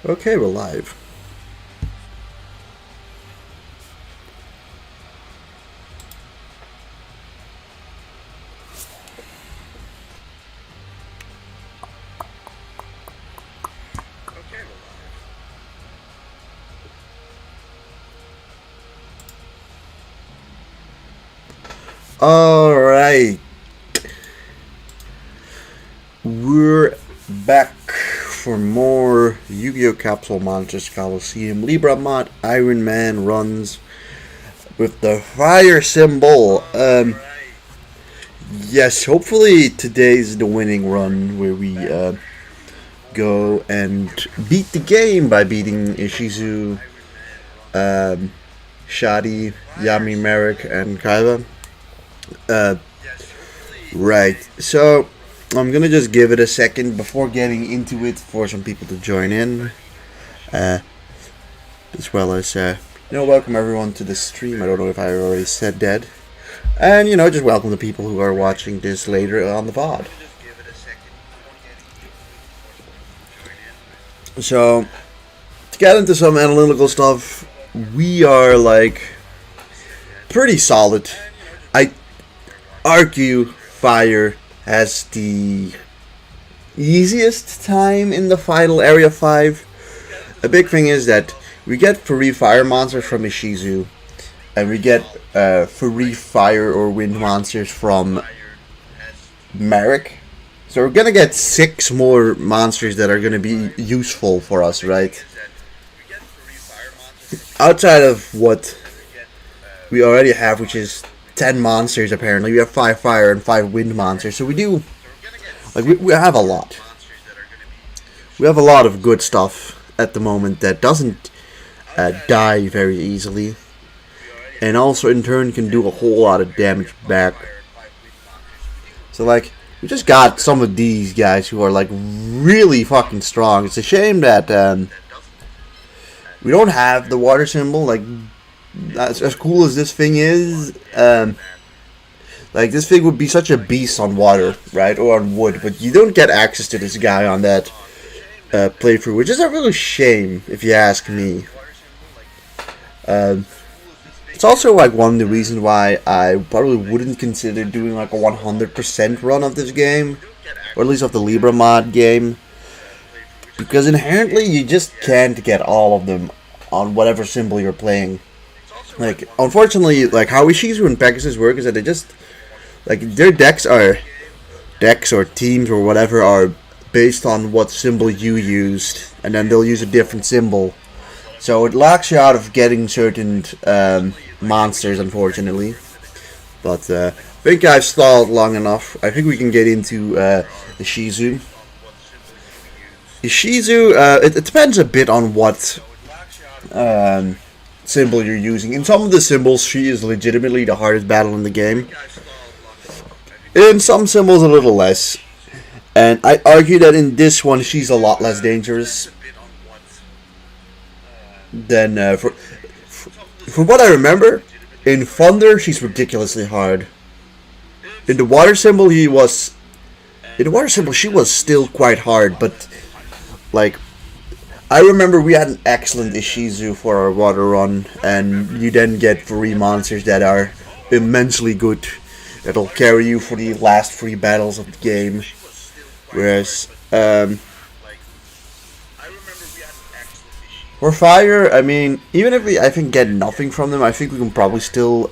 Okay, we're live. Alright. We're back for more Yu-Gi-Oh! Capsule Monsters Coliseum Libra mod Ironman runs with the fire symbol. Yes, hopefully today's the winning run where we go and beat the game by beating Ishizu, Shadi, Yami, Merrick, and Kaiba. Right, so I'm gonna just give it a second before getting into it for some people to join in, as well as welcome everyone to the stream. I don't know if I already said that, and just welcome the people who are watching this later on the VOD. So to get into some analytical stuff, we are like pretty solid. I argue fire has the easiest time in the final area 5. A big thing is that we get free fire monsters from Ishizu, and we get free fire or wind monsters from Merrick. So we're gonna get 6 more monsters that are gonna be useful for us, right? Outside of what we already have, which is 10 monsters apparently. We have 5 fire and 5 wind monsters, so we do, like, we have a lot. We have a lot of good stuff at the moment that doesn't die very easily, and also in turn can do a whole lot of damage back. So like, we just got some of these guys who are like really fucking strong. It's a shame that we don't have the water symbol. Like, as cool as this thing is, like, this thing would be such a beast on water, right, or on wood, but you don't get access to this guy on that playthrough, which is a real shame, if you ask me. It's also, like, one of the reasons why I probably wouldn't consider doing, like, a 100% run of this game, or at least of the Libra mod game, because inherently you just can't get all of them on whatever symbol you're playing. Like, unfortunately, like, how Ishizu and Pegasus work is that they just, like, their decks or teams or whatever are based on what symbol you used, and then they'll use a different symbol. So it locks you out of getting certain monsters, unfortunately. But I think I've stalled long enough. I think we can get into Ishizu. Ishizu, it depends a bit on what symbol you're using. In some of the symbols, she is legitimately the hardest battle in the game. In some symbols, a little less. And I argue that in this one, she's a lot less dangerous than from what I remember. In Thunder, she's ridiculously hard. In the water symbol, she was still quite hard, but like, I remember we had an excellent Ishizu for our water run, and you then get 3 monsters that are immensely good, that'll carry you for the last 3 battles of the game. Whereas, for fire, I mean, even if we, I think, get nothing from them, I think we can probably still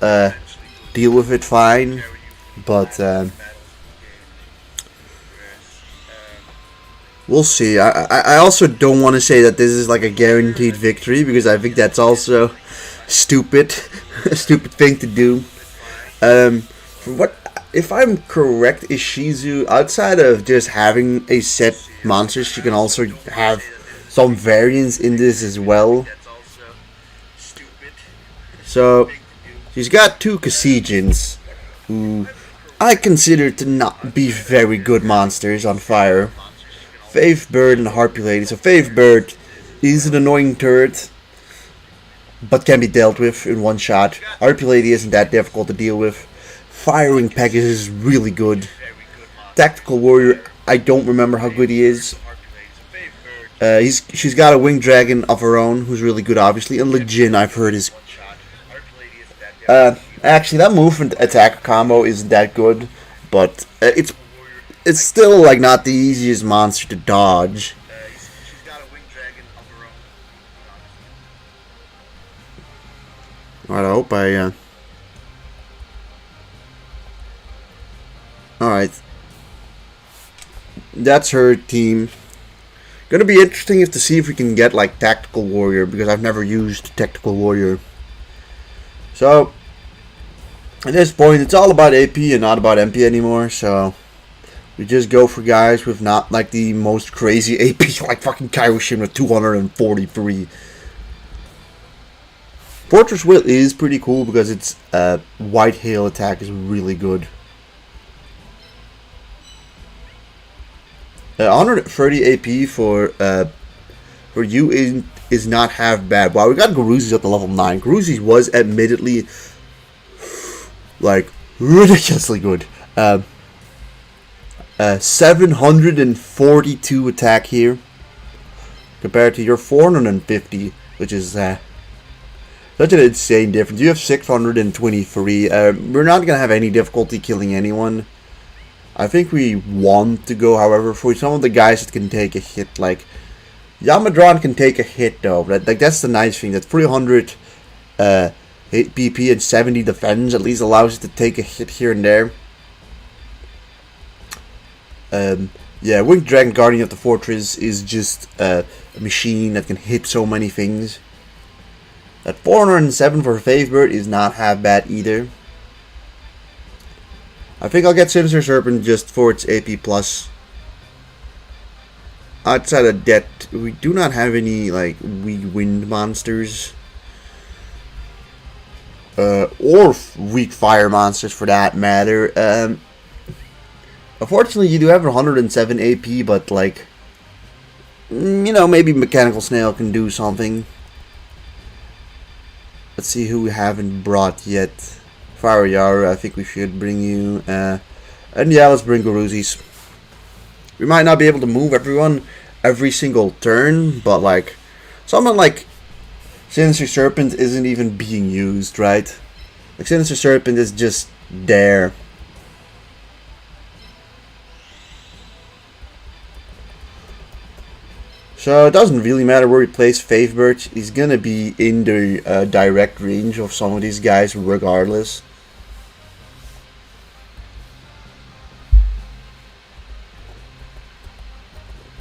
deal with it fine, but we'll see. I also don't want to say that this is like a guaranteed victory, because I think that's also stupid. A stupid thing to do. If I'm correct, Ishizu, outside of just having a set monster, she can also have some variants in this as well. So she's got 2 Kasijins, who I consider to not be very good monsters on fire. Faith Bird and Harpy Lady. So Faith Bird is an annoying turret, but can be dealt with in one shot. Harpy Lady isn't that difficult to deal with. Firing Pegasus is really good. Tactical Warrior, I don't remember how good he is. She's got a winged dragon of her own, who's really good, obviously, and Legion, I've heard, is. Actually, that movement attack combo isn't that good, but it's still like not the easiest monster to dodge. Alright, I hope I. Alright. That's her team. Gonna be interesting to see if we can get like Tactical Warrior, because I've never used Tactical Warrior. So, at this point, it's all about AP and not about MP anymore, so we just go for guys with not like the most crazy AP, like fucking Kaioshin with 243. Fortress Will is pretty cool because its White Hail attack is really good. 130 AP for you is not half bad. Wow, we got Guruzi's up to level 9. Guruzi's was admittedly like ridiculously good. 742 attack here compared to your 450, which is such an insane difference. You have 623. We're not gonna have any difficulty killing anyone. I think we want to go, however, for some of the guys that can take a hit, like Yamadron can take a hit though. That's the nice thing, that 300 PP and 70 defense at least allows it to take a hit here and there. Yeah, Winged Dragon Guardian of the Fortress is just a machine that can hit so many things. That 407 for Favebird is not half bad either. I think I'll get Sinister Serpent just for its AP plus. Outside of that, we do not have any like weak wind monsters. Or weak fire monsters for that matter. Unfortunately, you do have 107 AP, but like, you know, maybe Mechanical Snail can do something. Let's see who we haven't brought yet. Fire Yaru, I think we should bring you. And yeah, let's bring Guruzi's. We might not be able to move everyone every single turn, but like, someone like Sinister Serpent isn't even being used, right? Like, Sinister Serpent is just there. So it doesn't really matter where we place Favebird. He's gonna be in the direct range of some of these guys regardless.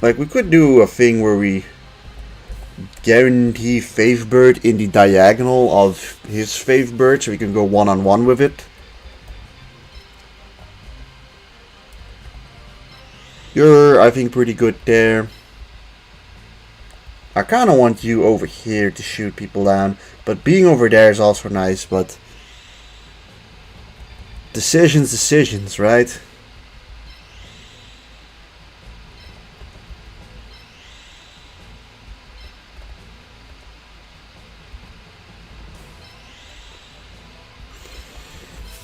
Like, we could do a thing where we guarantee Favebird in the diagonal of his Favebird, so we can go one-on-one with it. You're, I think, pretty good there. I kind of want you over here to shoot people down, but being over there is also nice, but decisions, right?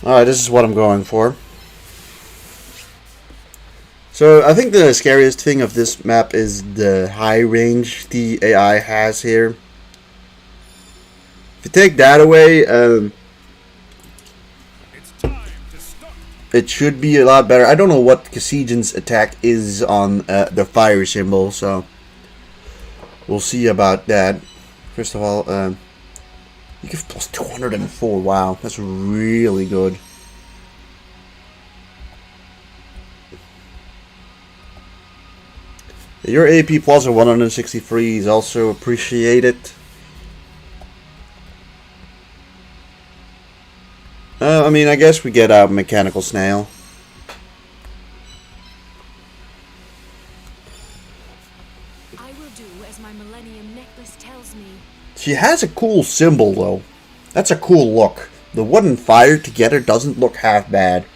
Alright, this is what I'm going for. So, I think the scariest thing of this map is the high range the AI has here. If you take that away, it should be a lot better. I don't know what Kasijin's attack is on the fire symbol, so we'll see about that. First of all, you give plus 204. Wow, that's really good. Your AP plus of 163 is also appreciated. I mean, I guess we get out Mechanical Snail. I will do as my Millennium Necklace tells me. She has a cool symbol, though. That's a cool look. The wood and fire together doesn't look half bad.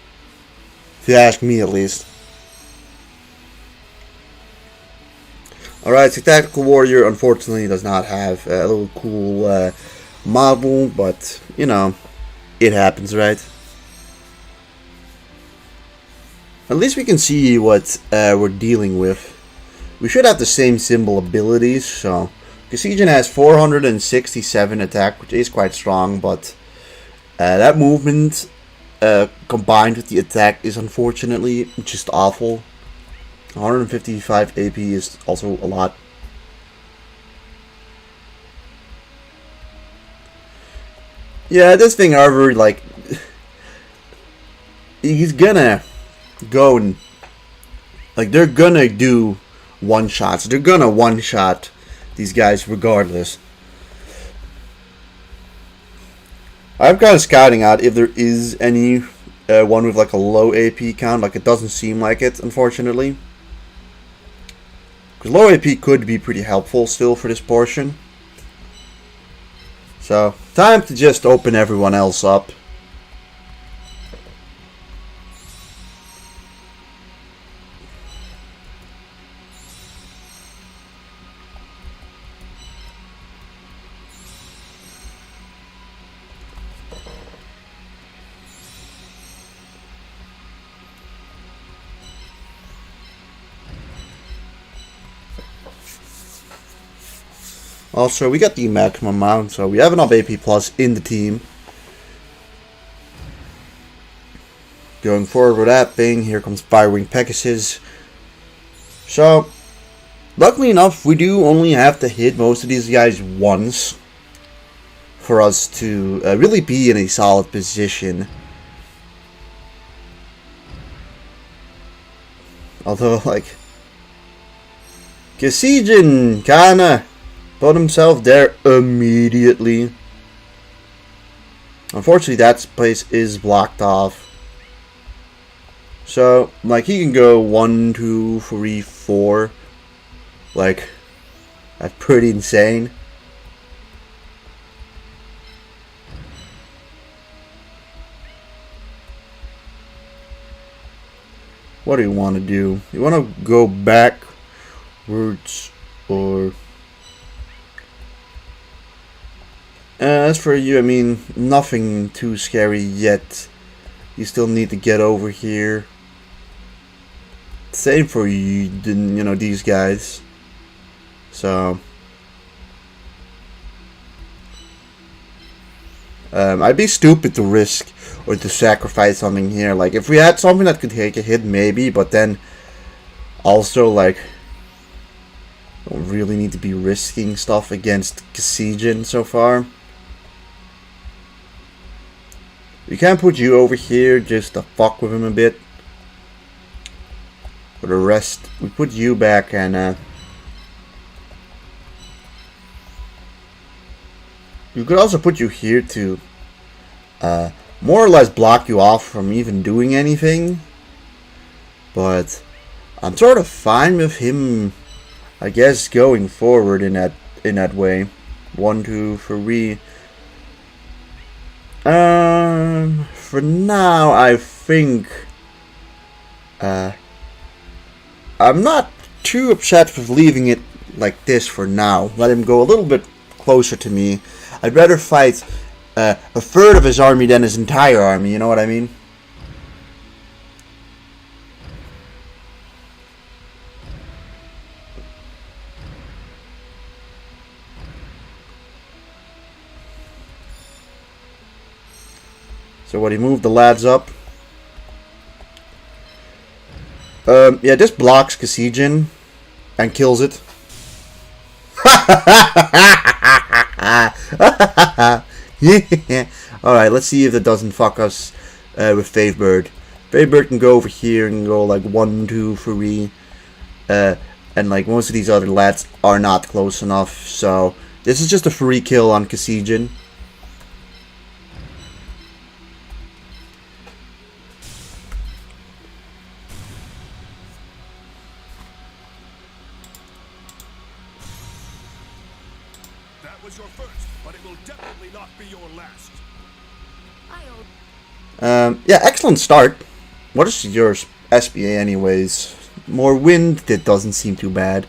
If you ask me, at least. Alright, so Tactical Warrior unfortunately does not have a little cool model, but, you know, it happens, right? At least we can see what we're dealing with. we should have the same symbol abilities. So Coliseum has 467 attack, which is quite strong, but that movement combined with the attack is unfortunately just awful. 155 AP is also a lot. Yeah, this thing, however, like, he's gonna go and, like, they're gonna do one-shots. They're gonna one-shot these guys regardless. I'm kind of scouting out if there is any one with, like, a low AP count. Like, it doesn't seem like it, unfortunately. Because low AP could be pretty helpful still for this portion. So, time to just open everyone else up. Also, we got the maximum amount, so we have enough AP plus in the team. Going forward with that thing, here comes Firewing Pegasus. So, luckily enough, we do only have to hit most of these guys once for us to really be in a solid position. Although, like, Coliseum kinda put himself there immediately. Unfortunately, that place is blocked off. So, like, he can go 1, 2, 3, 4. Like, that's pretty insane. What do you want to do? You want to go backwards or... as for you, I mean, nothing too scary yet. You still need to get over here. Same for you, you know, these guys. So, I'd be stupid to risk or to sacrifice something here. Like, if we had something that could take a hit, maybe, but then also, like, don't really need to be risking stuff against Coliseum so far. We can put you over here just to fuck with him a bit. For the rest, we put you back and you could also put you here to more or less block you off from even doing anything. But I'm sort of fine with him, I guess, going forward in that way. 1, 2, 3. For now, I think I'm not too upset with leaving it like this for now. Let him go a little bit closer to me. I'd rather fight a third of his army than his entire army, you know what I mean? So what, he moved the lads up. Yeah, this blocks Coliseum and kills it. Yeah. Alright, let's see if that doesn't fuck us with Favebird. Favebird can go over here and go like 1, 2, 3. And like most of these other lads are not close enough. So this is just a free kill on Coliseum. Was your first, but it will definitely not be your last. Yeah, excellent start. What is your SBA anyways? More wind, that doesn't seem too bad.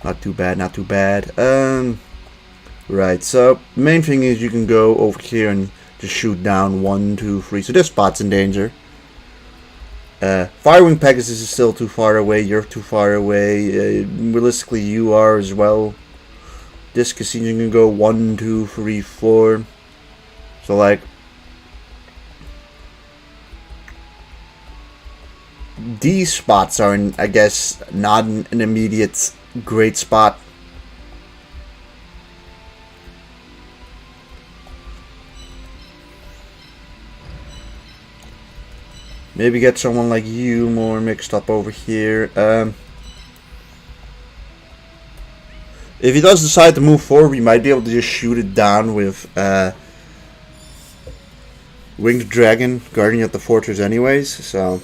Not too bad, not too bad. Right, so main thing is you can go over here and just shoot down 1, 2, 3. So this spot's in danger. Firewing Pegasus is still too far away. You're too far away. Realistically, you are as well. This casino can go 1, 2, 3, 4. So like, these spots are, I guess, not an immediate great spot. Maybe get someone like you more mixed up over here. If he does decide to move forward, we might be able to just shoot it down with Winged Dragon, Guardian of the Fortress anyways. So,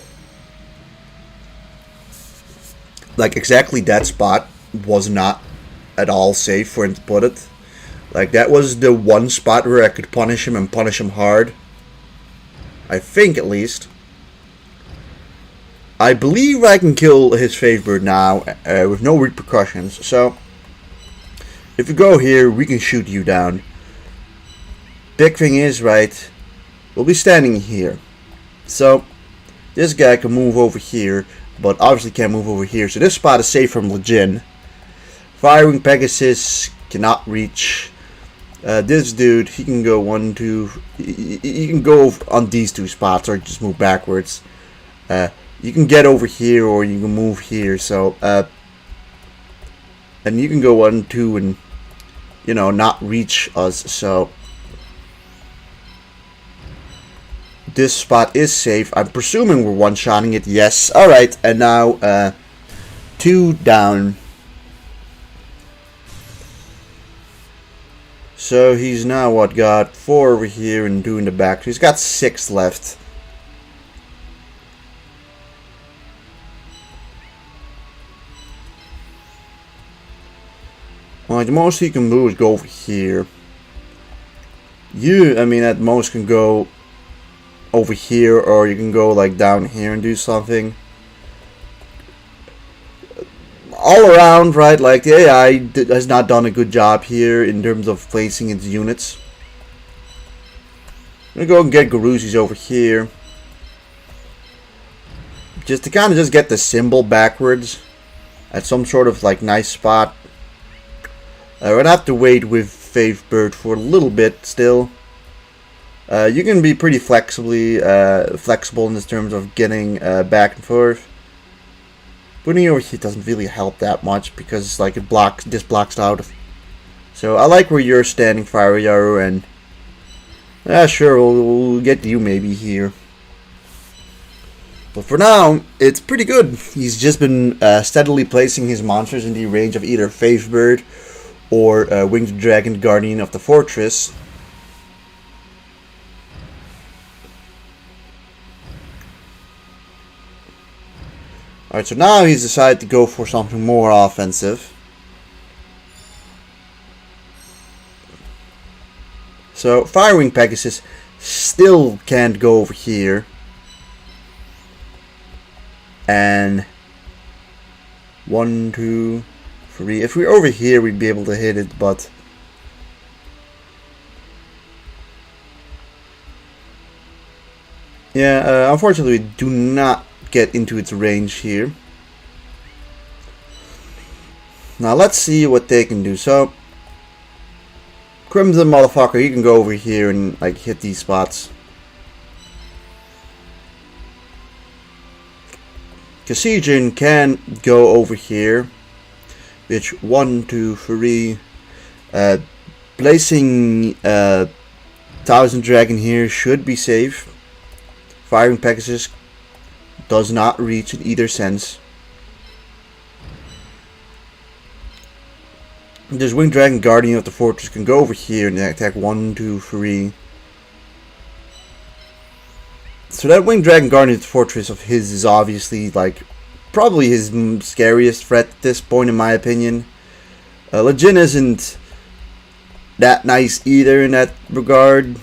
like, exactly that spot was not at all safe for him to put it. Like, that was the one spot where I could punish him and punish him hard. I think, at least. I believe I can kill his Fave Bird now with no repercussions. So, if you go here, we can shoot you down. Big thing is, right, we'll be standing here. So, this guy can move over here, but obviously can't move over here. So this spot is safe from Legion. Firewing Pegasus cannot reach. This dude, he can go 1, 2. He can go on these 2 spots or just move backwards. You can get over here or you can move here. So, and you can go 1, 2 and, you know, not reach us. So, this spot is safe. I'm presuming we're one-shotting it. Yes. Alright. And now, 2 down. So he's now, what, got 4 over here and 2 in the back. He's got 6 left. Well, the most he can do is go over here. You, I mean, at most can go over here, or you can go like down here and do something. All around, right, like the AI has not done a good job here in terms of placing its units. I'm gonna go and get Garuzis over here. Just to kind of just get the symbol backwards at some sort of like nice spot. We're gonna have to wait with Fave Bird for a little bit still. You can be pretty flexible in this terms of getting back and forth. Putting over here doesn't really help that much because like this blocks out. So I like where you're standing, Fire Yaru, and sure, we'll get you maybe here. But for now, it's pretty good. He's just been steadily placing his monsters in the range of either Fave Bird or Winged Dragon, Guardian of the Fortress. Alright, so now he's decided to go for something more offensive. So, Firewing Pegasus still can't go over here. And 1, 2, 3. If we're over here, we'd be able to hit it, but yeah, unfortunately, we do not get into its range here. Now let's see what they can do. So, Crimson motherfucker, he can go over here and like hit these spots. Coliseum can go over here, which 1, 2, 3. Placing Thousand Dragon here should be safe. Firing Pegasus does not reach in either sense. This Winged Dragon, Guardian of the Fortress, can go over here and attack 1, 2, 3. So that Winged Dragon, Guardian of the Fortress of his is obviously like probably his scariest threat at this point, in my opinion. Legion isn't that nice either in that regard.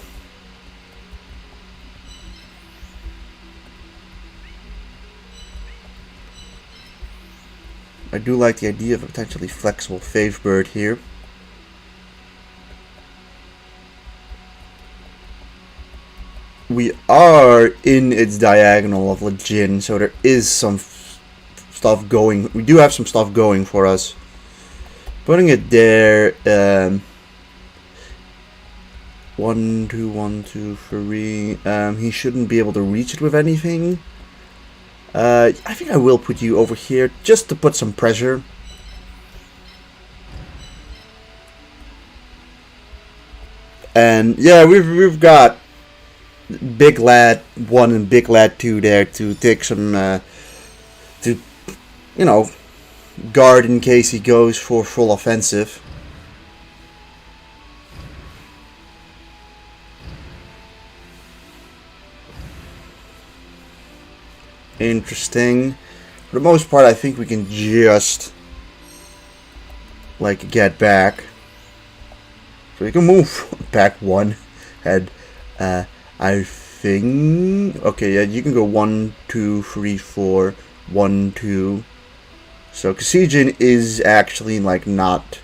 I do like the idea of a potentially flexible Fave Bird here. we are in its diagonal of Legion, so there is some stuff going. We do have some stuff going for us. Putting it there. 1, 2, 1, 2, 3. He shouldn't be able to reach it with anything. I think I will put you over here just to put some pressure. And yeah, we've got Big Lad 1 and Big Lad 2 there to take some to, you know, guard in case he goes for full offensive. Interesting. For the most part, I think we can just like get back. So we can move back 1 head. I think. Okay, yeah, you can go 1, 2, 3, 4, 1, 2. So Coliseum is actually like not.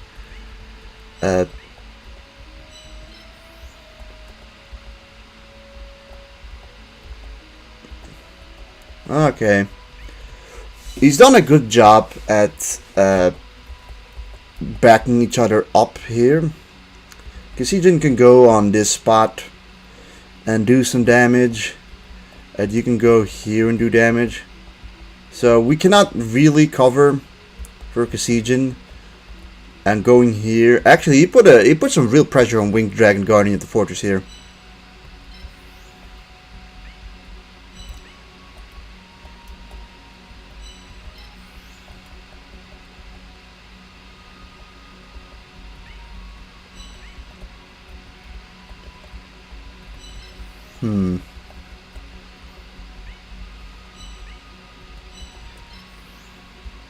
Okay. He's done a good job at backing each other up here. Coliseum can go on this spot and do some damage. And you can go here and do damage. So we cannot really cover for Coliseum. And going here, actually he put some real pressure on Winged Dragon Guardian at the fortress here.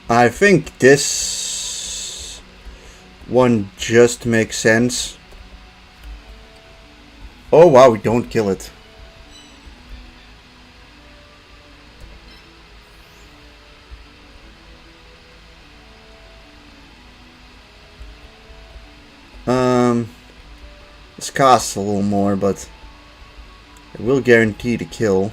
I think this one just makes sense. Oh wow, we don't kill it. This costs a little more, but it will guarantee the kill.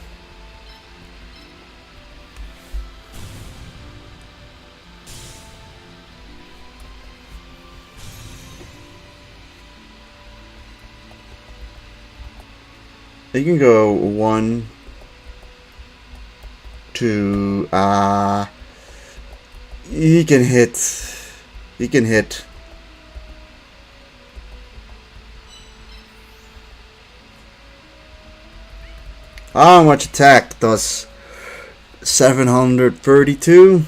You can go 1, 2. He can hit. He can hit. How much attack does 732?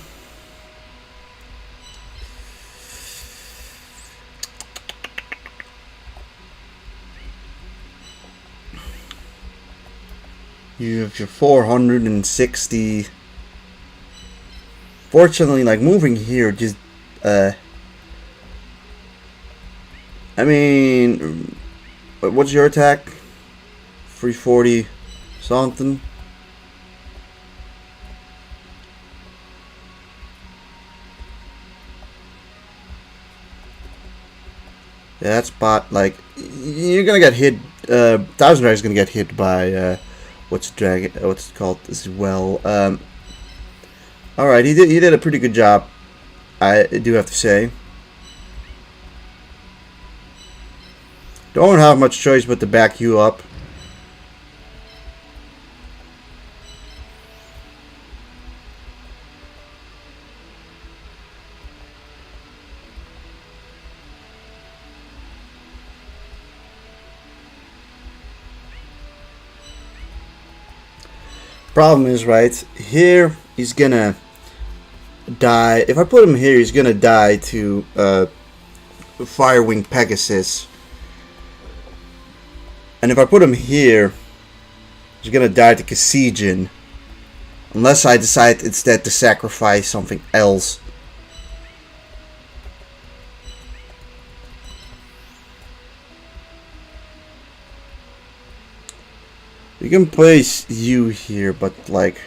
You have your 460. Fortunately, like moving here just I mean, what's your attack? 340 something. Yeah, that spot, like, you're gonna get hit. Thousand Drag is gonna get hit by what's it called as well. Alright, he did a pretty good job, I do have to say. Don't have much choice but to back you up. Problem is, right here he's gonna die. If I put him here, he's gonna die to Firewing Pegasus. And if I put him here, he's gonna die to Coliseum. Unless I decide instead to sacrifice something else. You can place you here, but like...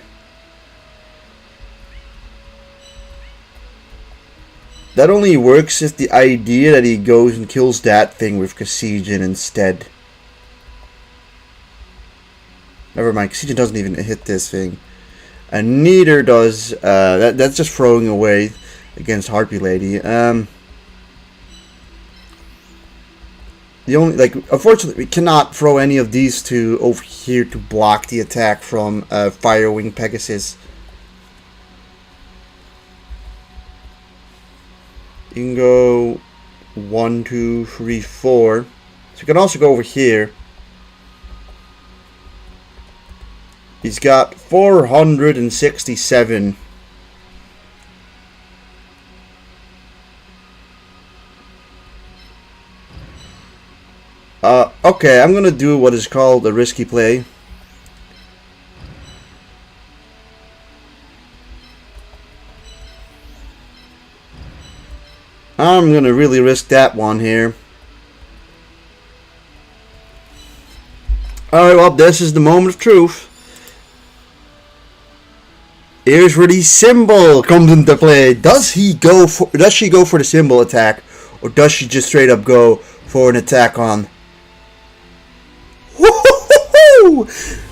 that only works if the idea that he goes and kills that thing with Coliseum instead. Never mind, coliseum doesn't even hit this thing. And neither does... that's just throwing away against Harpy Lady. The only... Like, unfortunately, we cannot throw any of these two over here to block the attack from Firewing Pegasus. You can go 1, 2, 3, 4. So you can also go over here. He's got 467. Okay, I'm gonna do what is called a risky play. I'm gonna really risk that one here. Alright, well, this is the moment of truth. Here's where the symbol comes into play. Does she go for the symbol attack, or does she just straight up go for an attack on?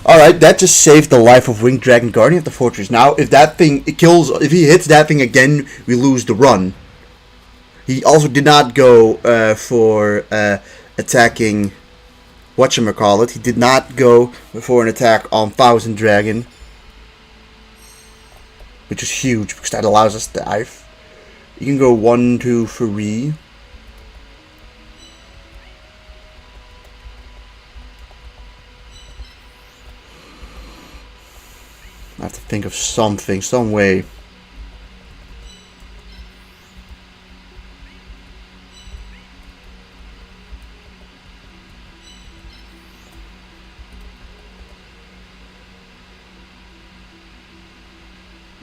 Alright, that just saved the life of Winged Dragon Guardian of the Fortress. Now, if that thing if he hits that thing again, we lose the run. He also did not go for attacking whatchamacallit. He did not go for an attack on Thousand Dragon, which is huge because that allows us to dive. You can go 1, 2, 3. I have to think of something, some way.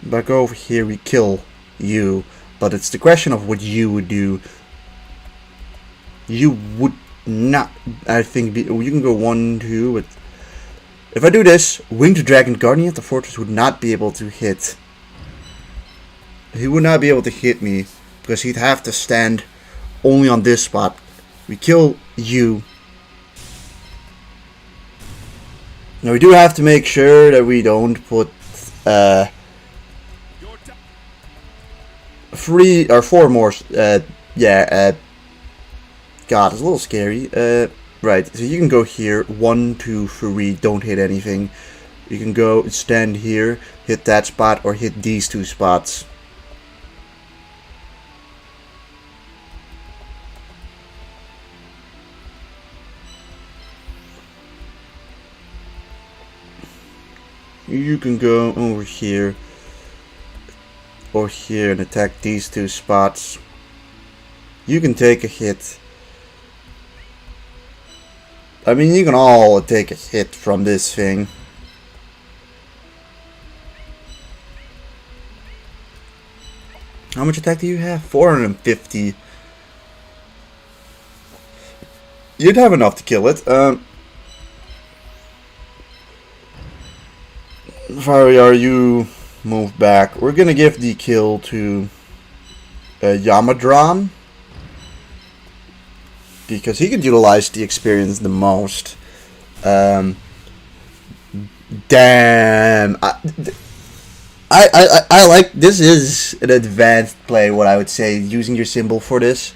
Back over here, we kill you, but it's the question of what you would do. You would not, I think, you can go 1, 2, but if I do this, Winged Dragon Guardian of the Fortress would not be able to hit. He would not be able to hit me, because he'd have to stand only on this spot. We kill you. Now we do have to make sure that we don't put 3 or 4 more. God, it's a little scary. Right, so you can go here, 1, 2, 3, don't hit anything. You can go stand here, hit that spot, or hit these 2 spots. You can go over here or here and attack these 2 spots. You can take a hit. I mean, you can all take a hit from this thing. How much attack do you have? 450. You'd have enough to kill it. Fariar, you move back. We're gonna give the kill to Yamadran, because he could utilize the experience the most. Damn. I like, this is an advanced play, what I would say, using your symbol for this.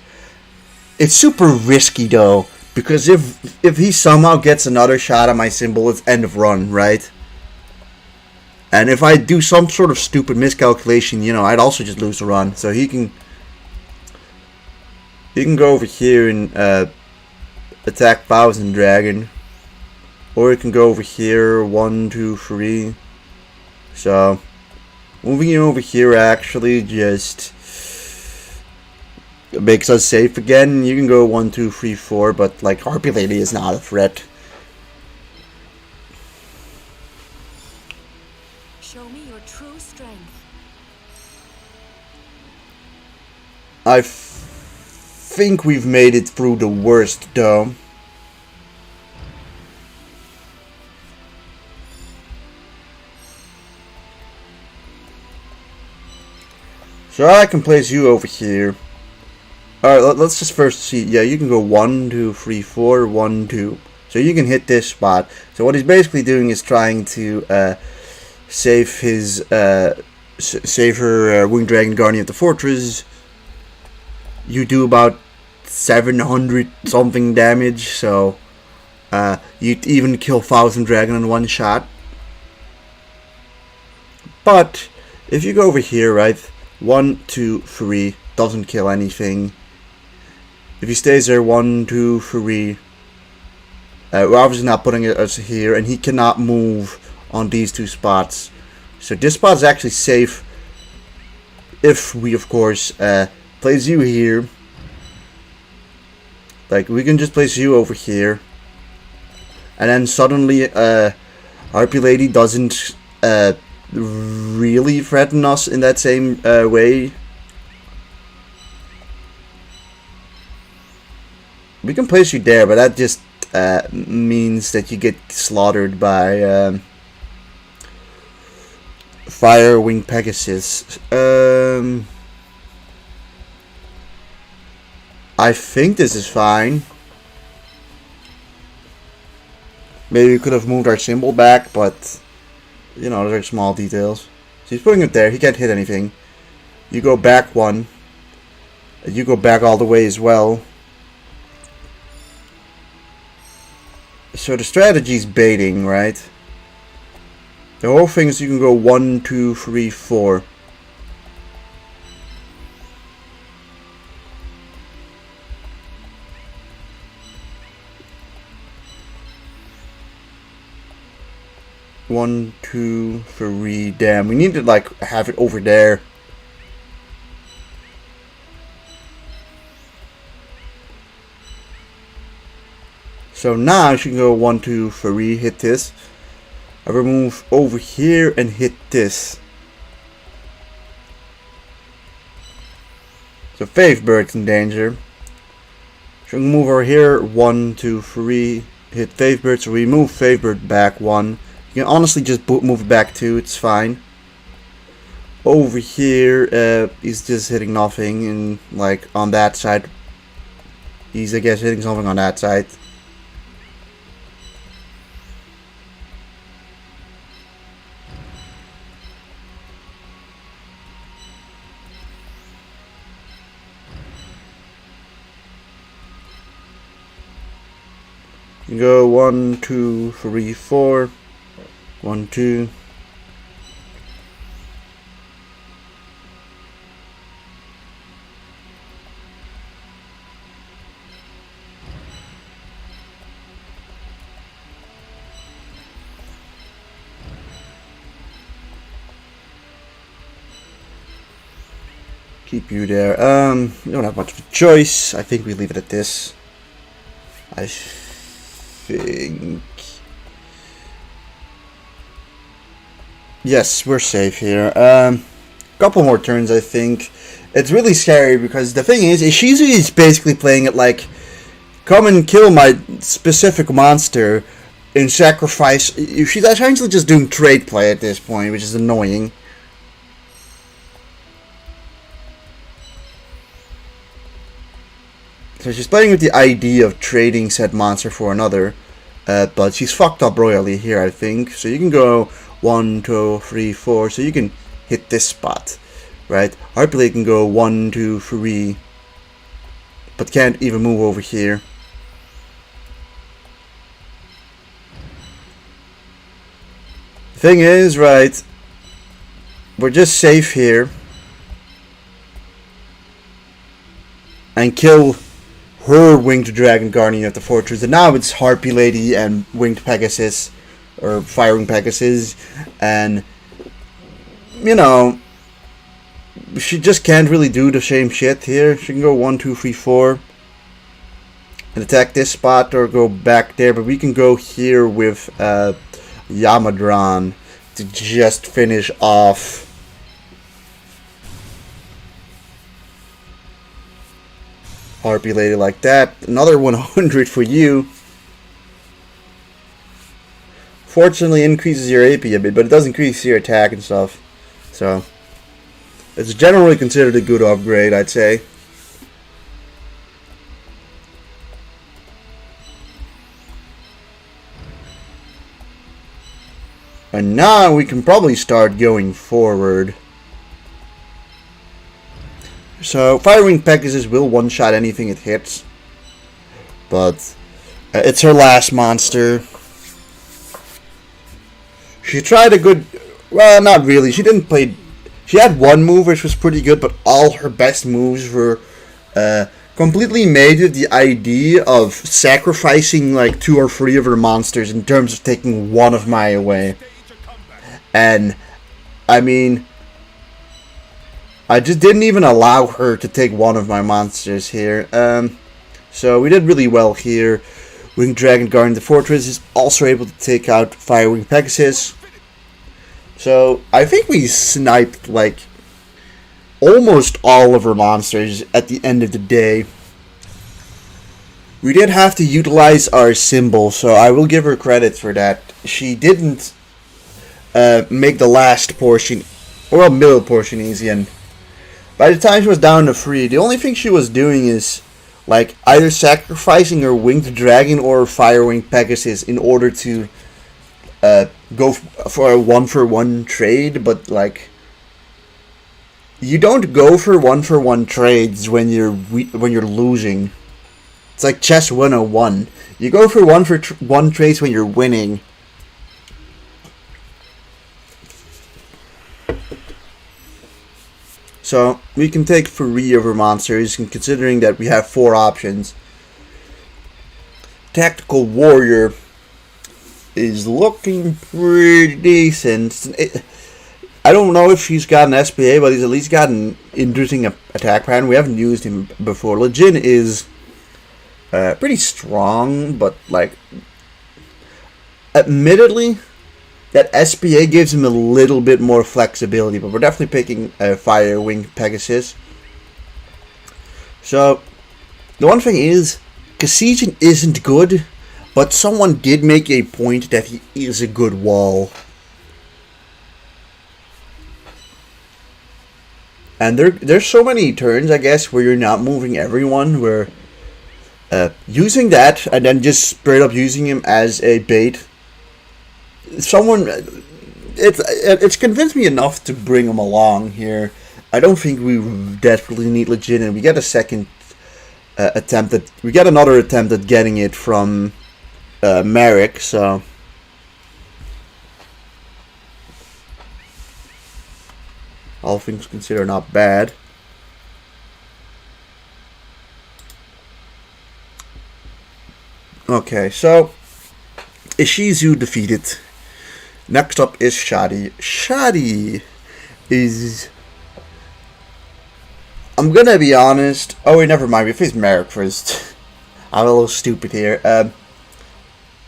It's super risky though, because if he somehow gets another shot at my symbol, it's end of run, right? And if I do some sort of stupid miscalculation, you know, I'd also just lose the run. So he can go over here and attack Thousand Dragon, or he can go over here, 1, 2, 3. So moving you over here actually just makes us safe again. You can go 1, 2, 3, 4, but like Harpy Lady is not a threat. Show me your true strength. I think we've made it through the worst though. So I can place you over here. Alright, let's just first see. Yeah, you can go 1, 2, 3, 4, 1, 2. So you can hit this spot. So what he's basically doing is trying to save his save her winged dragon guardian of the fortress. You do about 700 something damage, so you even kill 1000 dragon in one shot. But if you go over here, right, 1, 2, 3 doesn't kill anything. If he stays there, 1, 2, 3. We're obviously not putting us here, and he cannot move on these two spots. So this spot is actually safe if we, of course, place you here. Like, we can just place you over here, and then suddenly Harpy Lady doesn't really threaten us in that same way. We can place you there, but that just means that you get slaughtered by Fire Wing Pegasus. I think this is fine. Maybe we could have moved our symbol back, but you know, those are small details. So he's putting it there. He can't hit anything. You go back 1. You go back all the way as well. So the strategy is baiting, right? The whole thing is you can go 1, 2, 3, 4. One, 2, 3. Damn, we need to like have it over there. So now you can go 1, 2, 3, hit this. I will move over here and hit this. So Faith Bird's in danger. So we can move over here, 1, 2, 3, hit Faith Bird. So we move Faith Bird back 1. You can honestly just move it back 2, it's fine. Over here, he's just hitting nothing, and like on that side, he's I guess hitting something on that side. You go 1, 2, 3, 4. 1, 2. Keep you there. We don't have much of a choice. I think we leave it at this. I think. Yes, we're safe here. Couple more turns, I think. It's really scary because the thing is she's basically playing it like, come and kill my specific monster and sacrifice. She's essentially just doing trade play at this point, which is annoying. So she's playing with the idea of trading said monster for another, but she's fucked up royally here, I think. So you can go 1, 2, 3, 4. So you can hit this spot, right? Harpy can go 1, 2, 3, but can't even move over here. The thing is, right? We're just safe here and kill her winged dragon guardian of the fortress, and now it's Harpy Lady and winged Pegasus, or firing Pegasus, and you know, she just can't really do the same shit here. She can go 1, 2, 3, 4 and attack this spot or go back there, but we can go here with Yamadran to just finish off Harpy Lady like that. Another 100 for you. Fortunately increases your AP a bit, but it does increase your attack and stuff. So it's generally considered a good upgrade, I'd say. And now we can probably start going forward. So, Firewing Pegasus will one-shot anything it hits. But it's her last monster. She tried a good... Well, not really. She didn't play... She had one move which was pretty good, but all her best moves were completely made with the idea of sacrificing like 2 or 3 of her monsters in terms of taking one of my away. And, I mean... I just didn't even allow her to take one of my monsters here. So we did really well here. Winged Dragon guarding the fortress is also able to take out Firewing Pegasus. So I think we sniped like almost all of her monsters at the end of the day. We did have to utilize our symbol, so I will give her credit for that. She didn't make the last portion, or a middle portion easy, and by the time she was down to 3, the only thing she was doing is like either sacrificing her Winged Dragon or Firewing Pegasus in order to go for a 1-for-1 trade. But like, you don't go for 1-for-1 trades when you're losing. It's like chess 101. You go for 1-for-1 trades when you're winning. So, we can take 3 of her monsters, and considering that we have 4 options. Tactical Warrior is looking pretty decent. I don't know if he's got an SPA, but he's at least got an interesting attack pattern. We haven't used him before. Legion is pretty strong, but like, admittedly, that SPA gives him a little bit more flexibility, but we're definitely picking Firewing Pegasus. So, the one thing is, Coliseum isn't good, but someone did make a point that he is a good wall. And there's so many turns, I guess, where you're not moving everyone, where using that and then just straight up using him as a bait. It's convinced me enough to bring him along here. I don't think we desperately need Legit, and we get a second we get another attempt at getting it from Merrick, so all things considered, not bad. Okay, so Ishizu defeated. Next up is Shadi. Shadi is... I'm gonna be honest... Oh wait, never mind. We face Merrick first. I'm a little stupid here.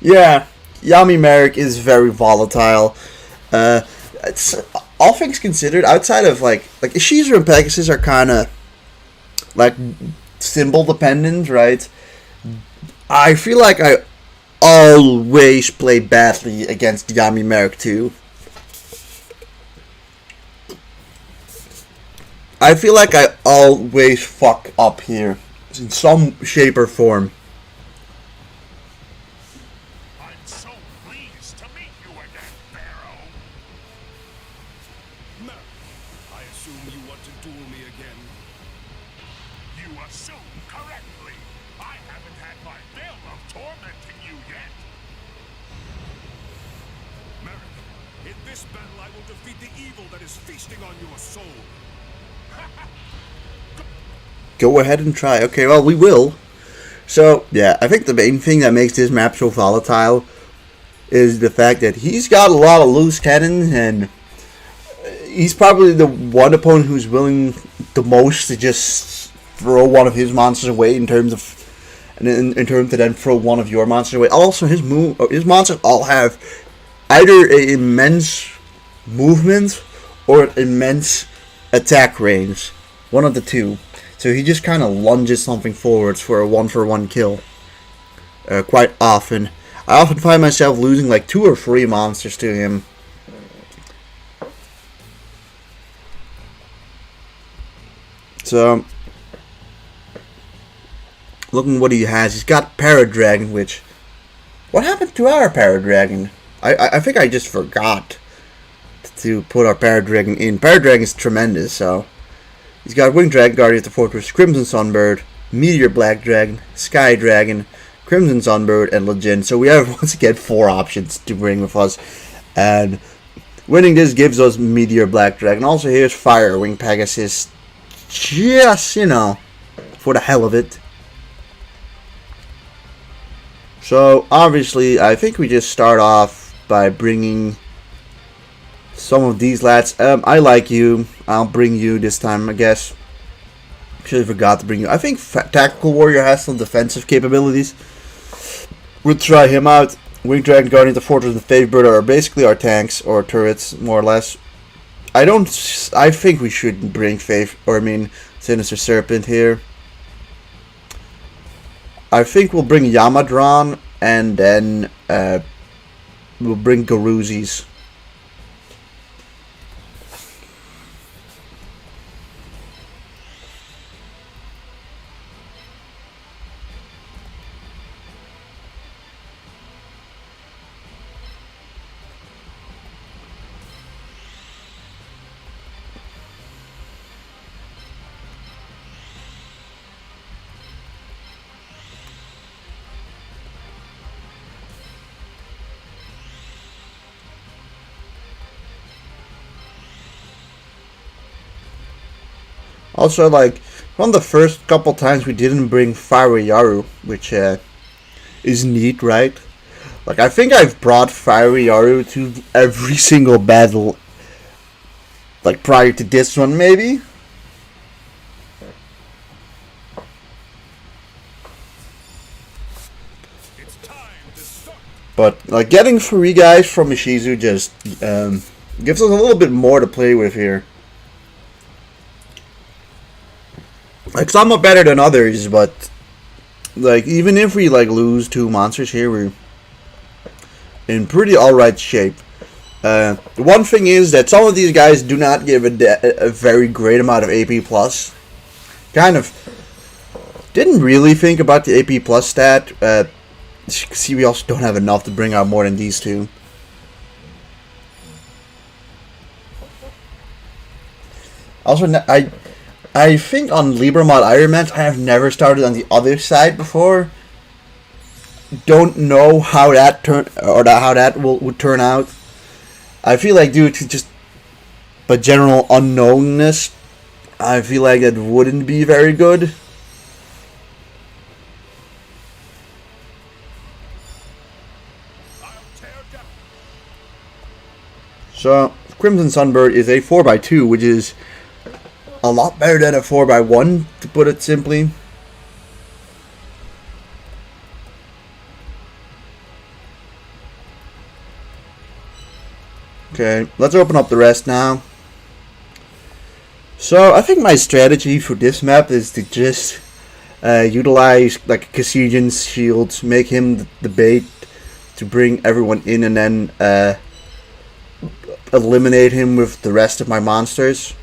Yeah, Yami Merrick is very volatile. It's all things considered, outside of like Ishizu and Pegasus are kind of like symbol dependent, right? I feel like I always play badly against Yami Merrick too. I feel like I always fuck up here in some shape or form. I'm so pleased to meet you again, Pharaoh. No, I assume you want to duel me again. You assume correctly. I haven't had my fill of tormenting you yet. Merrick, in this battle I will defeat the evil that is feasting on your soul. Go ahead and try. Okay, well, we will. So, yeah, I think the main thing that makes this map so volatile is the fact that he's got a lot of loose cannons, and he's probably the one opponent who's willing the most to just throw one of his monsters away in terms of, and in terms to then throw one of your monsters away. Also, his monsters all have either an immense movement or an immense attack range. One of the two. So he just kind of lunges something forwards for a 1-for-1 kill. Quite often. I often find myself losing like 2 or 3 monsters to him. So, looking what he has, he's got Paradragon, which... What happened to our Paradragon? I think I just forgot to put our Paradragon in. Paradragon is tremendous, so he's got Winged Dragon, Guardian of the Fortress, Crimson Sunbird, Meteor Black Dragon, Sky Dragon, Crimson Sunbird, and Legend. So we have once again 4 options to bring with us, and winning this gives us Meteor Black Dragon. Also, here's Fire Wing Pegasus, just, you know, for the hell of it. So, obviously, I think we just start off by bringing some of these lads. I like you. I'll bring you this time, I guess. Should have forgot to bring you. I think Tactical Warrior has some defensive capabilities. We'll try him out. Winged Dragon, Guardian of the Fortress, and Fave Bird are basically our tanks or turrets, more or less. I think we should bring Sinister Serpent here. I think we'll bring Yamadron, and then we'll bring Garuzis. Also, like, one of the first couple times we didn't bring Fiery Yaru, which is neat, right? Like, I think I've brought Fiery Yaru to every single battle, like, prior to this one, maybe? It's time to start. But, like, getting 3 guys from Ishizu just gives us a little bit more to play with here. Like, some are better than others, but like, even if we like lose 2 monsters here, we're in pretty alright shape. The one thing is that some of these guys do not give a very great amount of AP plus. Kind of didn't really think about the AP plus stat. See, we also don't have enough to bring out more than these 2. Also, I think on Libra mod Ironman, I have never started on the other side before. Don't know how that would turn out. I feel like due to just the general unknownness, I feel like that wouldn't be very good. I'll tear down. So, Crimson Sunbird is a 4x2, which is a lot better than a 4x1, to put it simply. Okay, let's open up the rest now. So, I think my strategy for this map is to just utilize like Cassidian's shields, make him the bait to bring everyone in, and then eliminate him with the rest of my monsters.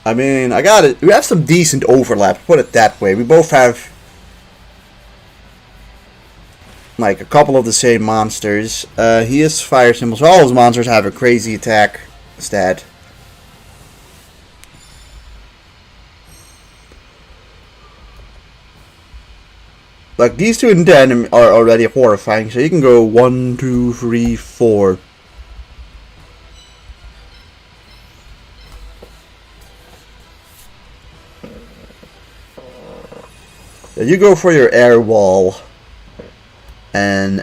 I mean, I got it. We have some decent overlap, put it that way. We both have like a couple of the same monsters. He is fire symbols. All his monsters have a crazy attack stat. Like, these 2 and 10 are already horrifying, so you can go 1, 2, 3, 4. You go for your air wall, and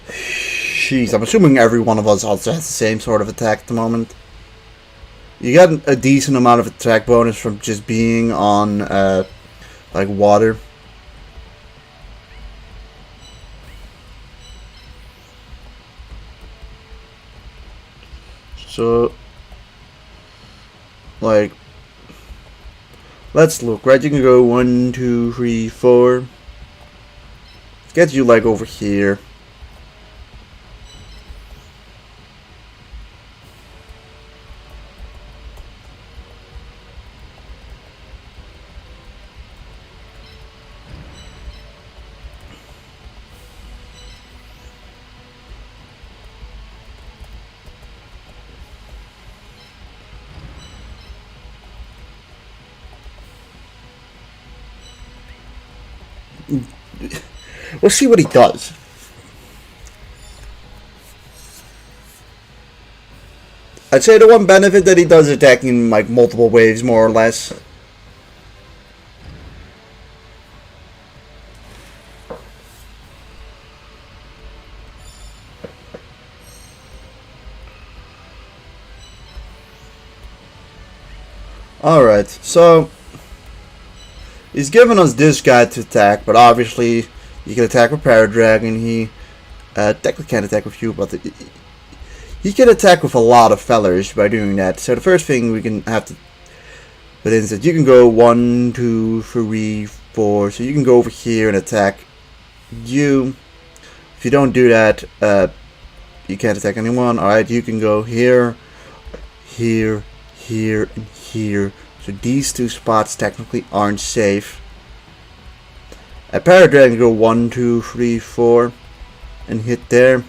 jeez, I'm assuming every one of us also has the same sort of attack at the moment. You got a decent amount of attack bonus from just being on like water. So, like, let's look, right? You can go 1, 2, 3, 4. Get you like over here. We'll see what he does. I'd say the one benefit that he does is attacking like multiple waves, more or less. Alright, so he's given us this guy to attack, but obviously he can attack with Paradragon. He technically can't attack with you, but he can attack with a lot of fellers by doing that. So the first thing we can have to put in is that you can go 1, 2, 3, 4. So you can go over here and attack you. If you don't do that, you can't attack anyone. Alright, you can go here, here, here, and here. So these two spots technically aren't safe. A Paradragon can go 1, 2, 3, 4 and hit there.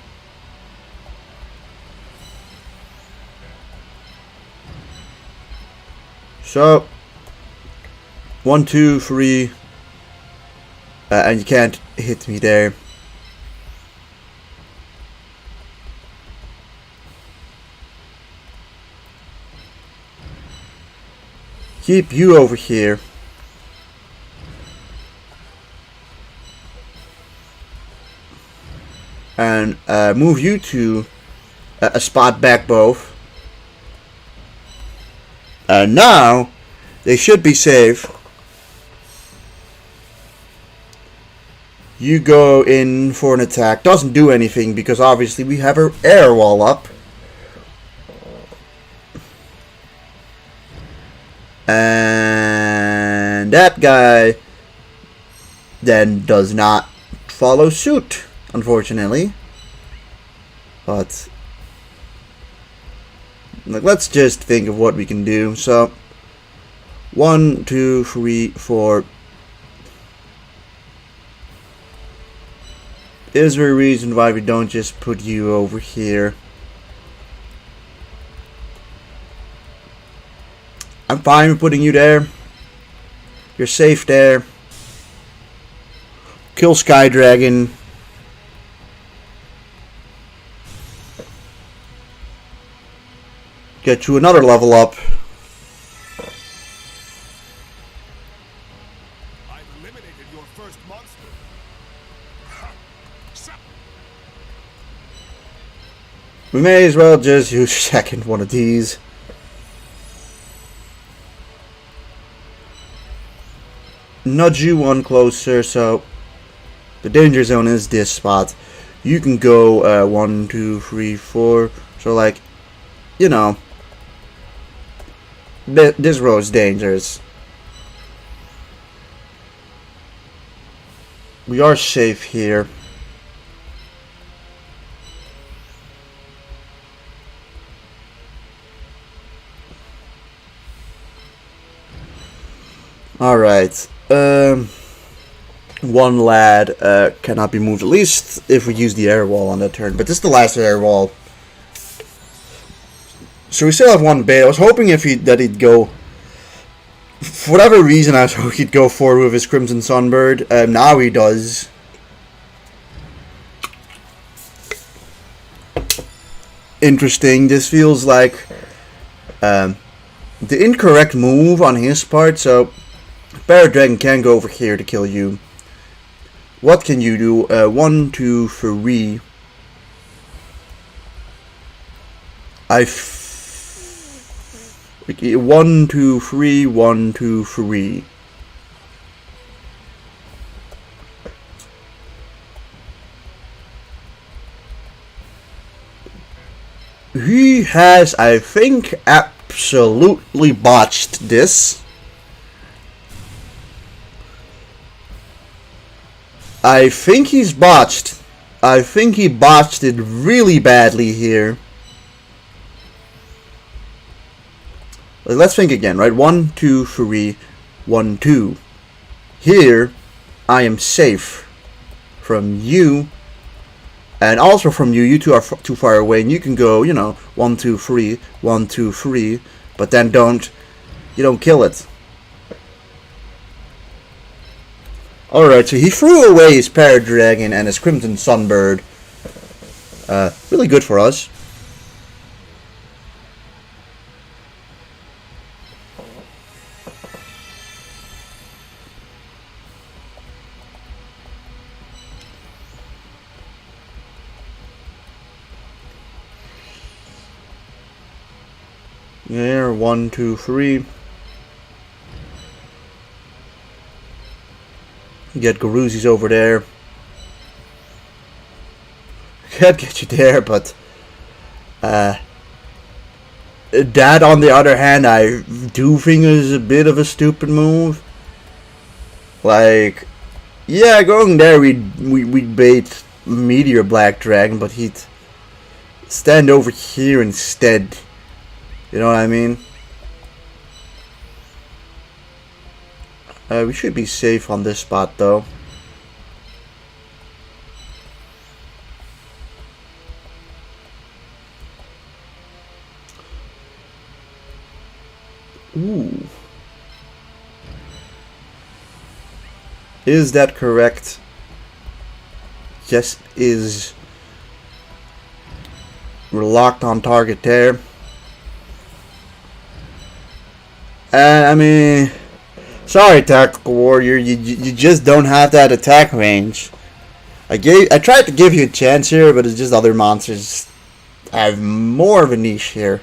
So 1, 2, 3 and you can't hit me there. Keep you over here. And move you to a spot back both. And now they should be safe. You go in for an attack. Doesn't do anything because obviously we have our air wall up. And that guy then does not follow suit, unfortunately. But let's just think of what we can do. So 1, 2, 3, 4. Is there a reason why we don't just put you over here? I'm fine with putting you there. You're safe there. Kill Sky Dragon. Get you another level up. I've eliminated your first monster. We may as well just use second one of these. Nudge you one closer, so the danger zone is this spot. You can go 1, 2, 3, 4. So like, you know, this row is dangerous. We are safe here. Alright. One lad cannot be moved, at least if we use the air wall on that turn. But this is the last air wall. So we still have one bait. I was hoping that he'd go, for whatever reason, I was hoping he'd go forward with his Crimson Sunbird. Now he does. Interesting. This feels like the incorrect move on his part. So Paradragon can go over here to kill you. What can you do? 1, 2, 3. 1, 2, 3, 1, 2, 3. He has, I think, absolutely botched this. I think he's botched. I think he botched it really badly here. Let's think again, right? 1, 2, 3, 1, 2. Here, I am safe from you, and also from you. You two are too far away, and you can go, you know, 1, 2, 3, 1, 2, 3, but then you don't kill it. Alright, so he threw away his Paradragon and his Crimson Sunbird. Really good for us. There, 1, 2, 3. Get Garuzzi's over there. Can't get you there, but that on the other hand, I do think is a bit of a stupid move. Like, yeah, going there we'd bait Meteor Black Dragon, but he'd stand over here instead. You know what I mean? We should be safe on this spot though. Ooh. Is that correct? Yes, is. We're locked on target there. I mean, sorry, Tactical Warrior, you just don't have that attack range. I tried to give you a chance here, but it's just other monsters have more of a niche here.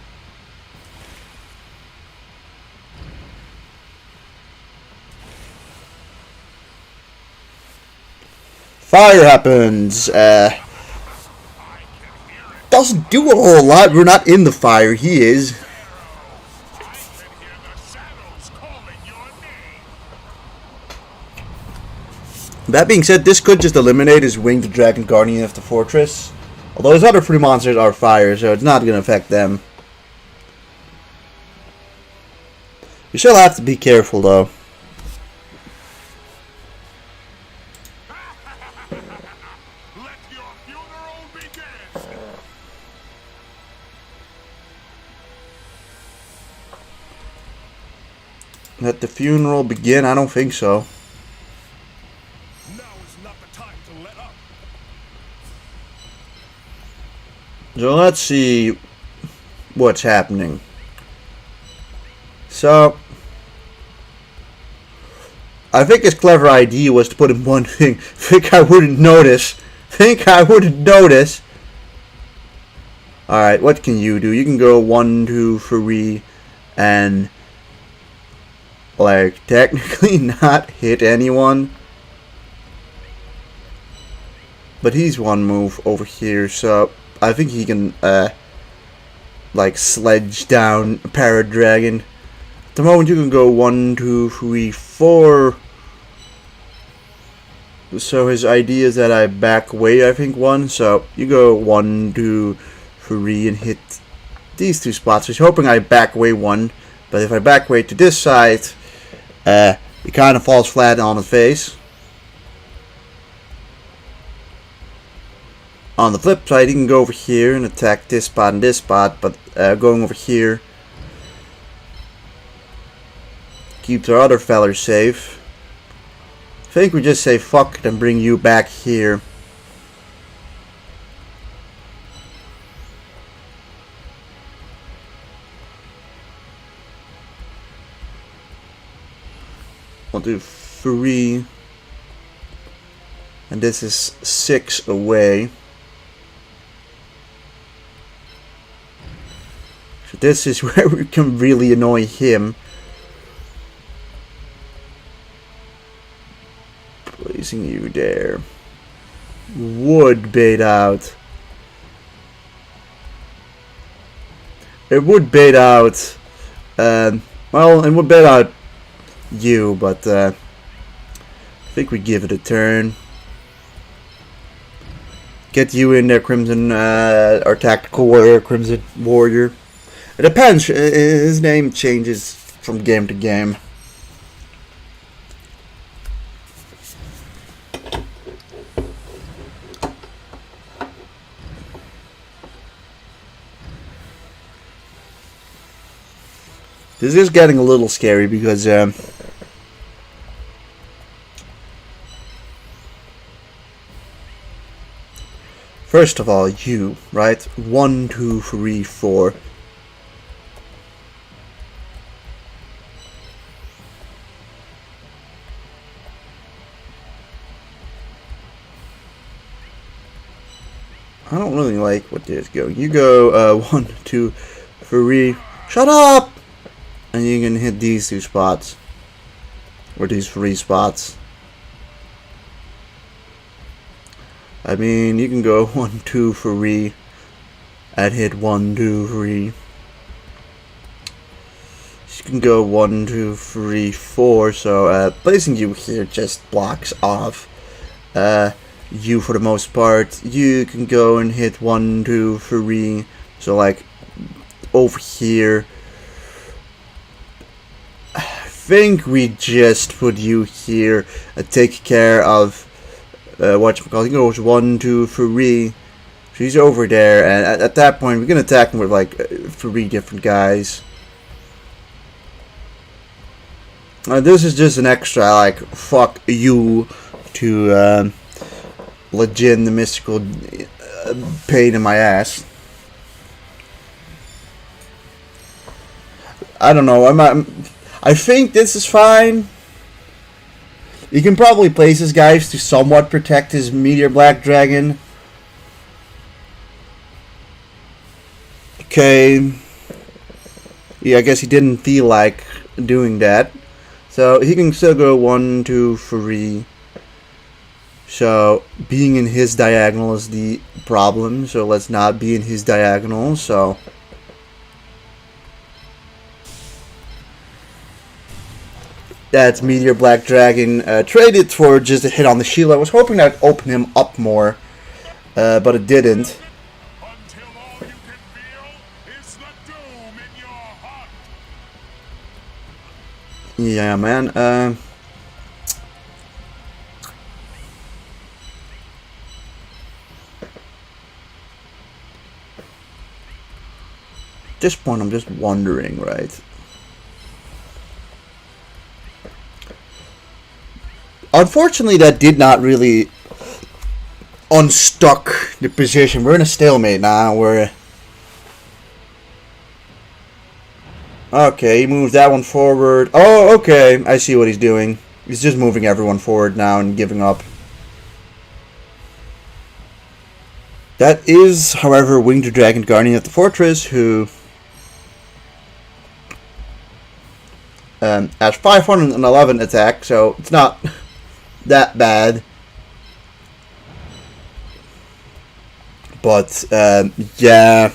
Fire happens. Doesn't do a whole lot. We're not in the fire. He is. That being said, this could just eliminate his Winged Dragon Guardian of the Fortress. Although his other 3 monsters are fire, so it's not going to affect them. You still have to be careful, though. Let your funeral begin. Let the funeral begin? I don't think so. Now is not the time to let up. So let's see what's happening. So, I think his clever idea was to put in one thing. Think I wouldn't notice. Alright, what can you do? You can go 1, 2, 3, and like technically not hit anyone. But he's one move over here, so I think he can like sledge down a Paradragon. At the moment you can go 1, 2, 3, 4. So his idea is that I back away, I think, 1. So you go 1, 2, 3 and hit these 2 spots. He's hoping I back away 1. But if I back away to this side, he kind of falls flat on his face. On the flip side, he can go over here and attack this spot and this spot, but going over here keeps our other fellers safe. I think we just say fuck it and bring you back here. We'll do 3. And this is 6 away. So this is where we can really annoy him. Placing you there. Would bait out. It would bait out. Well, it would bait out you, but I think we give it a turn. Get you in there, Crimson, or Tactical Warrior, Crimson Warrior. It depends. His name changes from game to game. This is getting a little scary because First of all, you, right? 1, 2, 3, 4. I don't really like what this going. You go 1, 2, 3. Shut up! And you can hit these 2 spots. Or these 3 spots. I mean, you can go 1, 2, 3. And hit 1, 2, 3. You can go 1, 2, 3, 4. So placing you here just blocks off you for the most part. You can go and hit 1, 2, 3. So like over here. I think we just put you here and take care of whatchamacallit. He goes 1, 2, 3. She's over there, and at that point we're gonna attack him with like 3 different guys. This is just an extra like fuck you to legit the mystical pain in my ass. I don't know. I think this is fine. You can probably place his guys to somewhat protect his Meteor Black Dragon. Okay. Yeah, I guess he didn't feel like doing that. So he can still go 1, 2, 3. So being in his diagonal is the problem. So let's not be in his diagonal. So that's Meteor Black Dragon traded for just a hit on the shield. I was hoping that would open him up more, but it didn't. Until all you can feel is the doom in your heart. Yeah, man. At this point, I'm just wondering, right? Unfortunately, that did not really unstuck the position. We're in a stalemate now. Okay, he moves that one forward. Oh, okay. I see what he's doing. He's just moving everyone forward now and giving up. That is, however, Winged Dragon Guardian of the Fortress, who has 511 attack, so it's not that bad. But, yeah.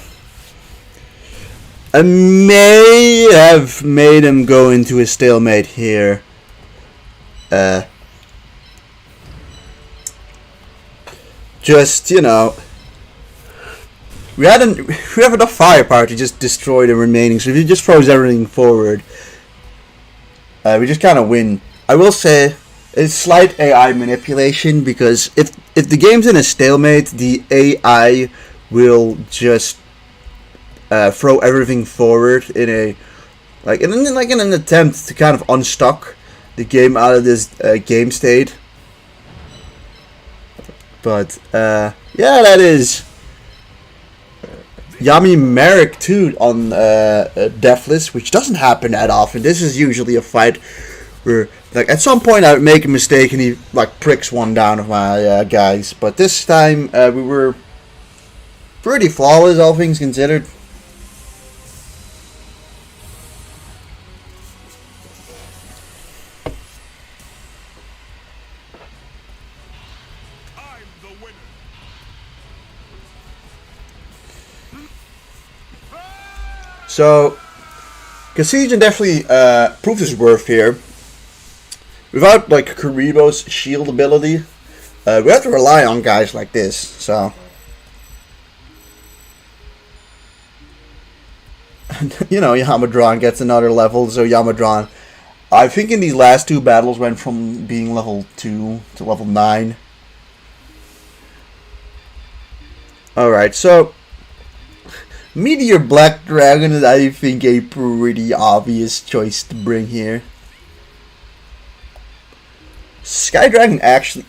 I may have made him go into a stalemate here. Just, you know, we have enough firepower to just destroy the remaining. So if he just throws everything forward, we just kind of win. I will say it's slight AI manipulation, because if the game's in a stalemate, the AI will just throw everything forward in an attempt to kind of unstuck the game out of this game state. But yeah, that is Yami Merrick too on Deathless, which doesn't happen that often. This is usually a fight where, like, at some point I would make a mistake and he like pricks one down of my guys. But this time we were pretty flawless, all things considered. I'm the winner. So, Coliseum definitely proved his worth here. Without like Kuriboh's shield ability, we have to rely on guys like this. So, you know, Yamadron gets another level. So Yamadron, I think in these last 2 battles, went from being level 2 to level 9. Alright, so Meteor Black Dragon is, I think, a pretty obvious choice to bring here. Sky Dragon actually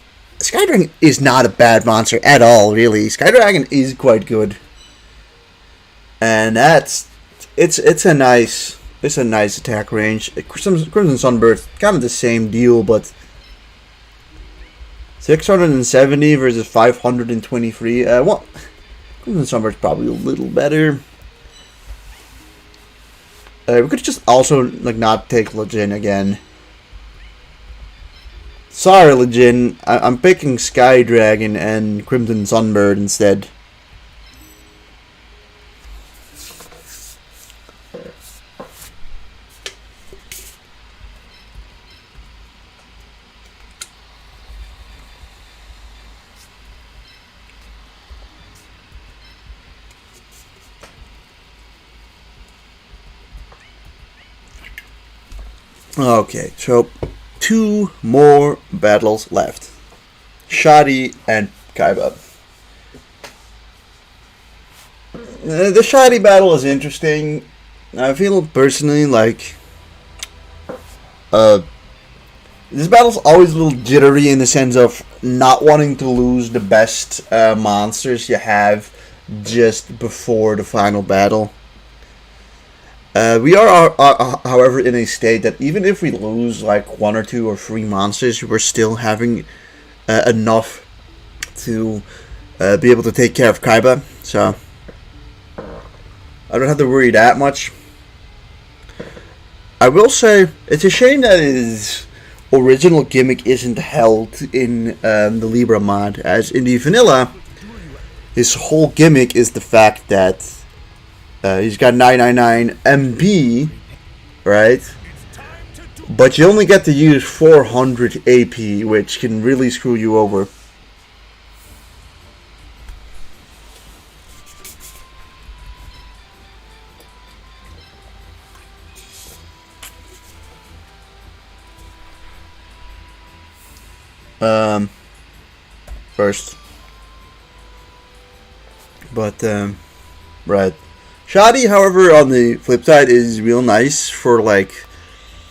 Skydragon is not a bad monster at all, really. Skydragon is quite good. And it's a nice attack range. Crimson Sunburst, kind of the same deal, but 670 versus 523. Well, Crimson Sunburst probably a little better. We could just also like not take Legend again. Sorry, Legend. I'm picking Sky Dragon and Crimson Sunbird instead. Okay, so 2 more battles left. Shadi and Kaiba. The Shadi battle is interesting. I feel personally like this battle's always a little jittery in the sense of not wanting to lose the best monsters you have just before the final battle. We are, however, in a state that even if we lose like 1 or 2 or 3 monsters, we're still having enough to be able to take care of Kaiba. So I don't have to worry that much. I will say it's a shame that his original gimmick isn't held in the Libra mod, as in the vanilla, his whole gimmick is the fact that he's got 999 MB, right? But you only get to use 400 AP, which can really screw you over. First. But, right. Shadi, however, on the flip side, is real nice for, like,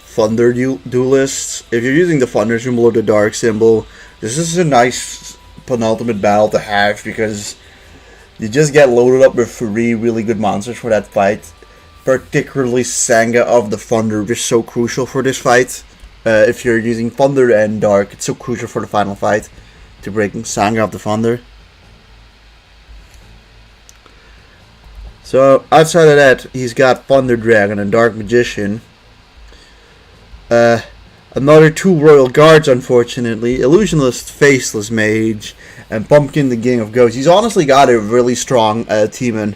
Thunder duelists. If you're using the Thunder symbol or the Dark symbol, this is a nice penultimate battle to have because you just get loaded up with 3 really good monsters for that fight. Particularly Sangha of the Thunder, which is so crucial for this fight. If you're using Thunder and Dark, it's so crucial for the final fight to break Sangha of the Thunder. So, outside of that, he's got Thunder Dragon and Dark Magician. Another 2 Royal Guards, unfortunately. Illusionist, Faceless Mage, and Pumpkin the King of Ghosts. He's honestly got a really strong team, and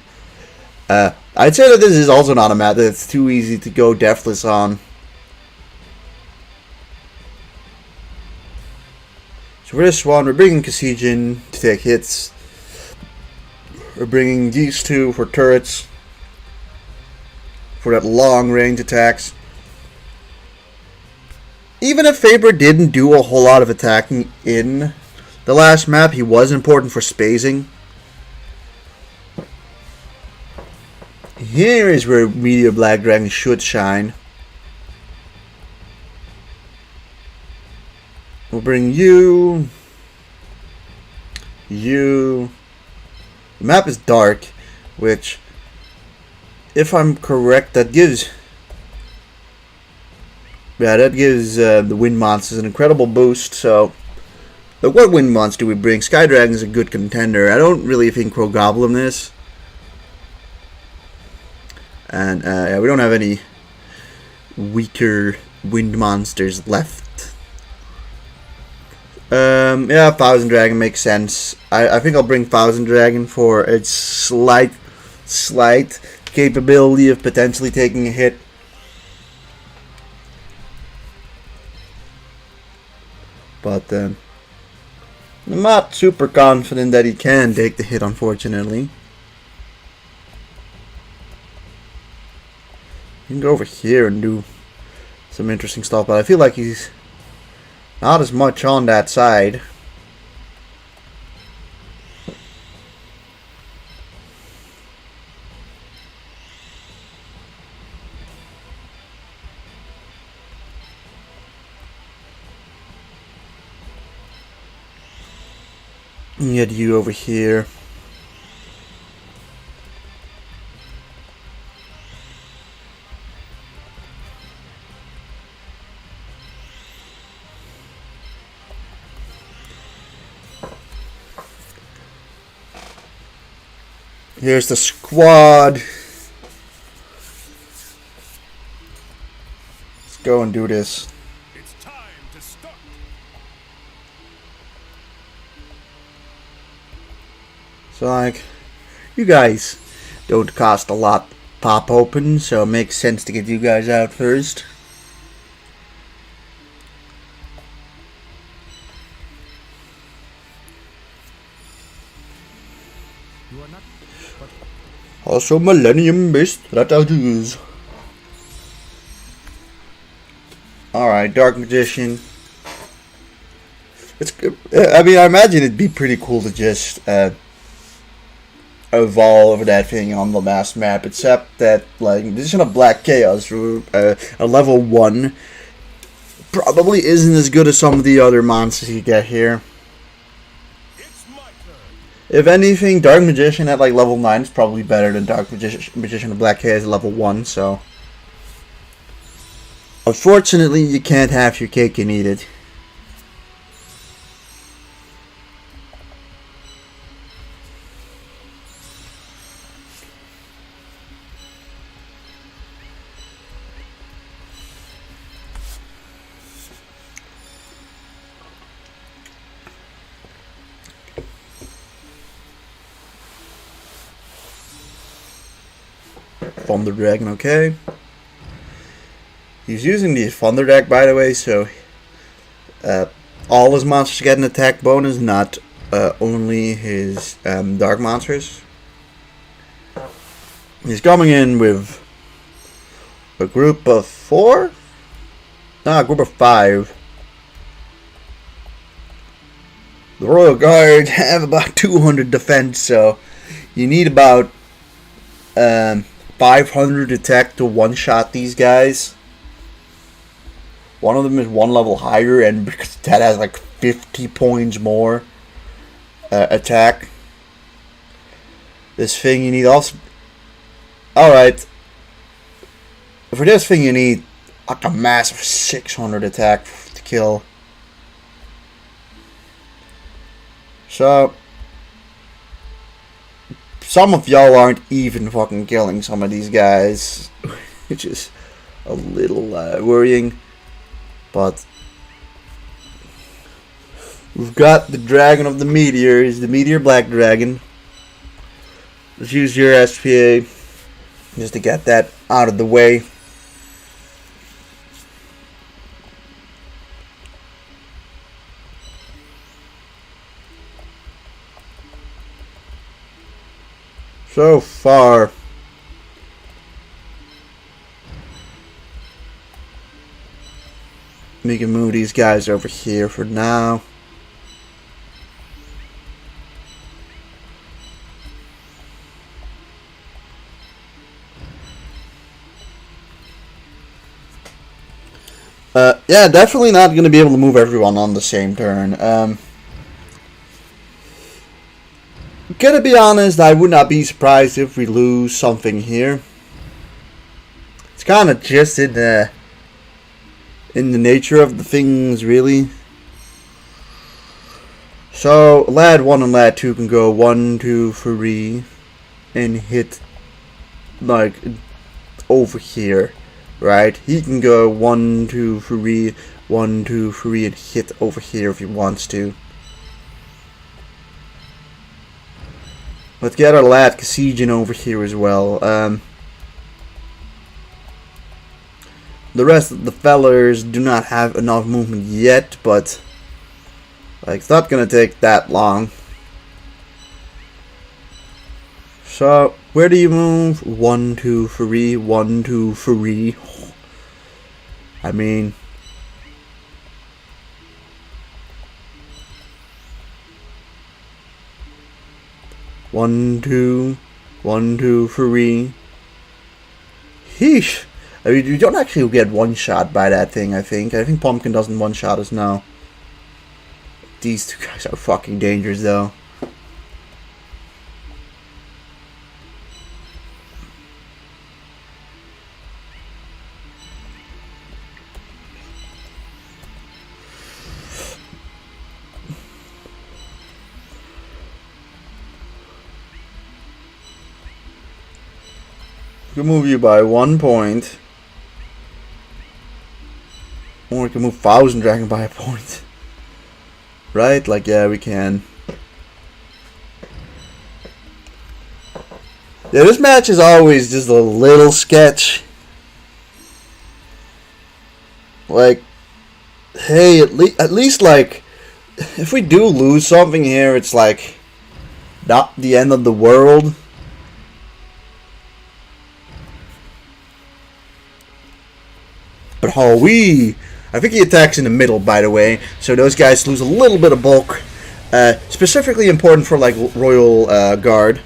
I'd say that this is also not a map that's too easy to go deathless on. So for this one, we're bringing Kasijin to take hits. We're bringing these 2 for turrets, for that long range attacks. Even if Faber didn't do a whole lot of attacking in the last map, he was important for spacing. Here is where Meteor Black Dragon should shine. We'll bring you. The map is dark, which, if I'm correct, that gives the wind monsters an incredible boost. So, but what wind monster do we bring? Sky Dragon is a good contender. I don't really think Crow Goblin is, and yeah, we don't have any weaker wind monsters left. Yeah, Thousand Dragon makes sense. I think I'll bring Thousand Dragon for its slight capability of potentially taking a hit. But I'm not super confident that he can take the hit, unfortunately. You can go over here and do some interesting stuff, but I feel like he's not as much on that side. Get you over here. Here's the squad. Let's go and do this. It's time to start. So like, you guys don't cost a lot pop open, so it makes sense to get you guys out first. You are not, but Also Millennium based strategies. Alright, Dark Magician. It's good. I mean, I imagine it'd be pretty cool to just evolve that thing on the last map, except that, like, Magician of Black Chaos, a level 1, probably isn't as good as some of the other monsters you get here. it's my turn. If anything, Dark Magician at like level 9 is probably better than Dark Magician of Black Chaos at level 1, so. Unfortunately, you can't have your cake and eat it. Thunder Dragon, okay. He's using the Thunder deck, by the way, so all his monsters get an attack bonus, not only his dark monsters. He's coming in with a group of 4? No, a group of 5. The Royal Guard have about 200 defense, so you need about 500 attack to one-shot these guys. One of them is 1 level higher, and because that has like 50 points more attack. This thing you need also. Alright. For this thing you need like a massive 600 attack to kill. So. Some of y'all aren't even fucking killing some of these guys. Which is a little worrying. But we've got the Dragon of the Meteors, the Meteor Black Dragon. Let's use your SPA just to get that out of the way. So far, we can move these guys over here for now. Yeah, definitely not going to be able to move everyone on the same turn. Gonna be honest, I would not be surprised if we lose something here. It's kind of just in the nature of the things, really. So, Lad 1 and Lad 2 can go 1, 2, 3 and hit, like, over here, right? He can go 1, 2, 3, 1, 2, 3 and hit over here if he wants to. Let's get our lad Casigian over here as well. The rest of the fellers do not have enough movement yet, but like, it's not gonna take that long. So, where do you move? 1, 2, 3, 1, 2, 3. I mean, one, two, 1, 2, 3. Heesh. I mean, you don't actually get one shot by that thing, I think. I think Pumpkin doesn't one shot us now. These two guys are fucking dangerous, though. We can move you by 1 point. Or we can move Thousand Dragon by a point. Right? Like, yeah, we can. Yeah, this match is always just a little sketch. Like, hey, at least, like, if we do lose something here, it's like not the end of the world. But Howie, I think he attacks in the middle, by the way, so those guys lose a little bit of bulk. Specifically important for like Royal Guard.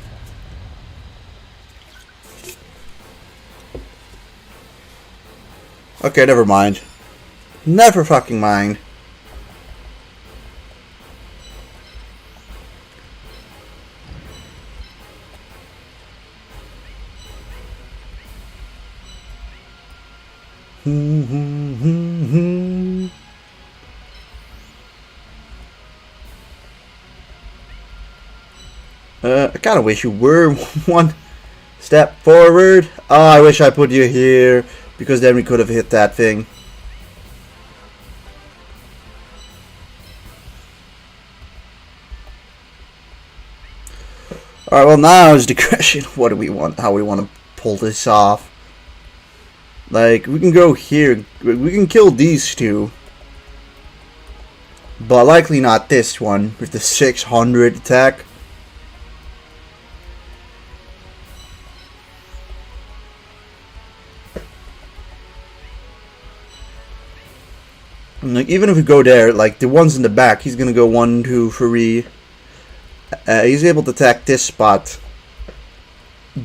Okay, never mind. Never fucking mind. I kind of wish you were one step forward. Oh, I wish I put you here, because then we could have hit that thing. Alright, well now is the question, what do we want, how we want to pull this off. Like, we can go here, we can kill these two. But likely not this one, with the 600 attack. Like, even if we go there, like, the ones in the back, he's gonna go 1, 2, 3. He's able to attack this spot.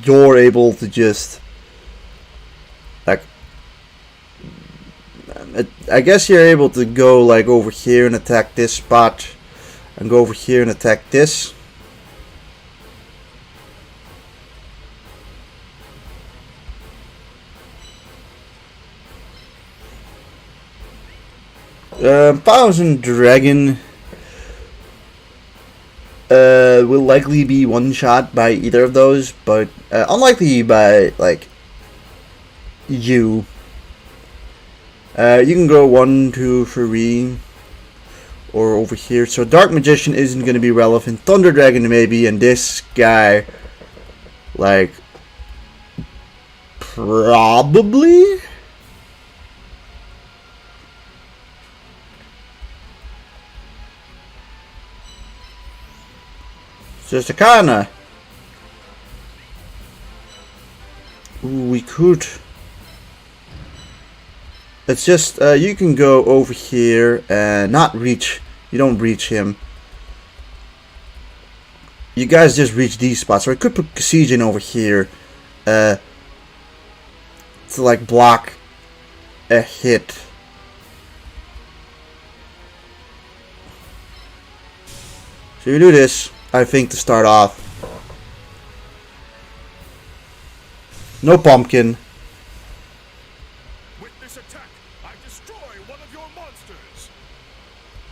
You're able to just, like, I guess you're able to go, like, over here and attack this spot. And go over here and attack this. Thousand Dragon will likely be one shot by either of those, but unlikely by like you. You can go 1, 2, 3, or over here. So Dark Magician isn't going to be relevant. Thunder Dragon maybe, and this guy, like, probably. Just a kinda. Ooh, we could. It's just you can go over here and not reach. You don't reach him. You guys just reach these spots. Or I could put Coliseum over here to like block a hit. So you do this. I think to start off. No pumpkin. With this attack, I destroy one of your monsters.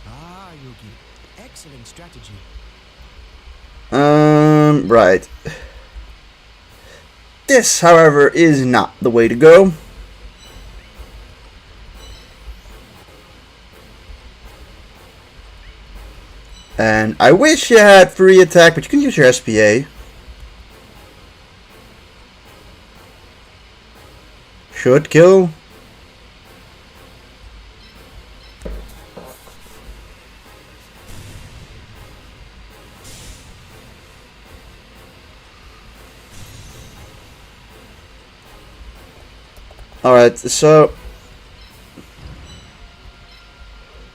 Ah, Yogi. Excellent strategy. Right. This, however, is not the way to go. And I wish you had free attack, but you can use your SPA. Should kill. Alright, so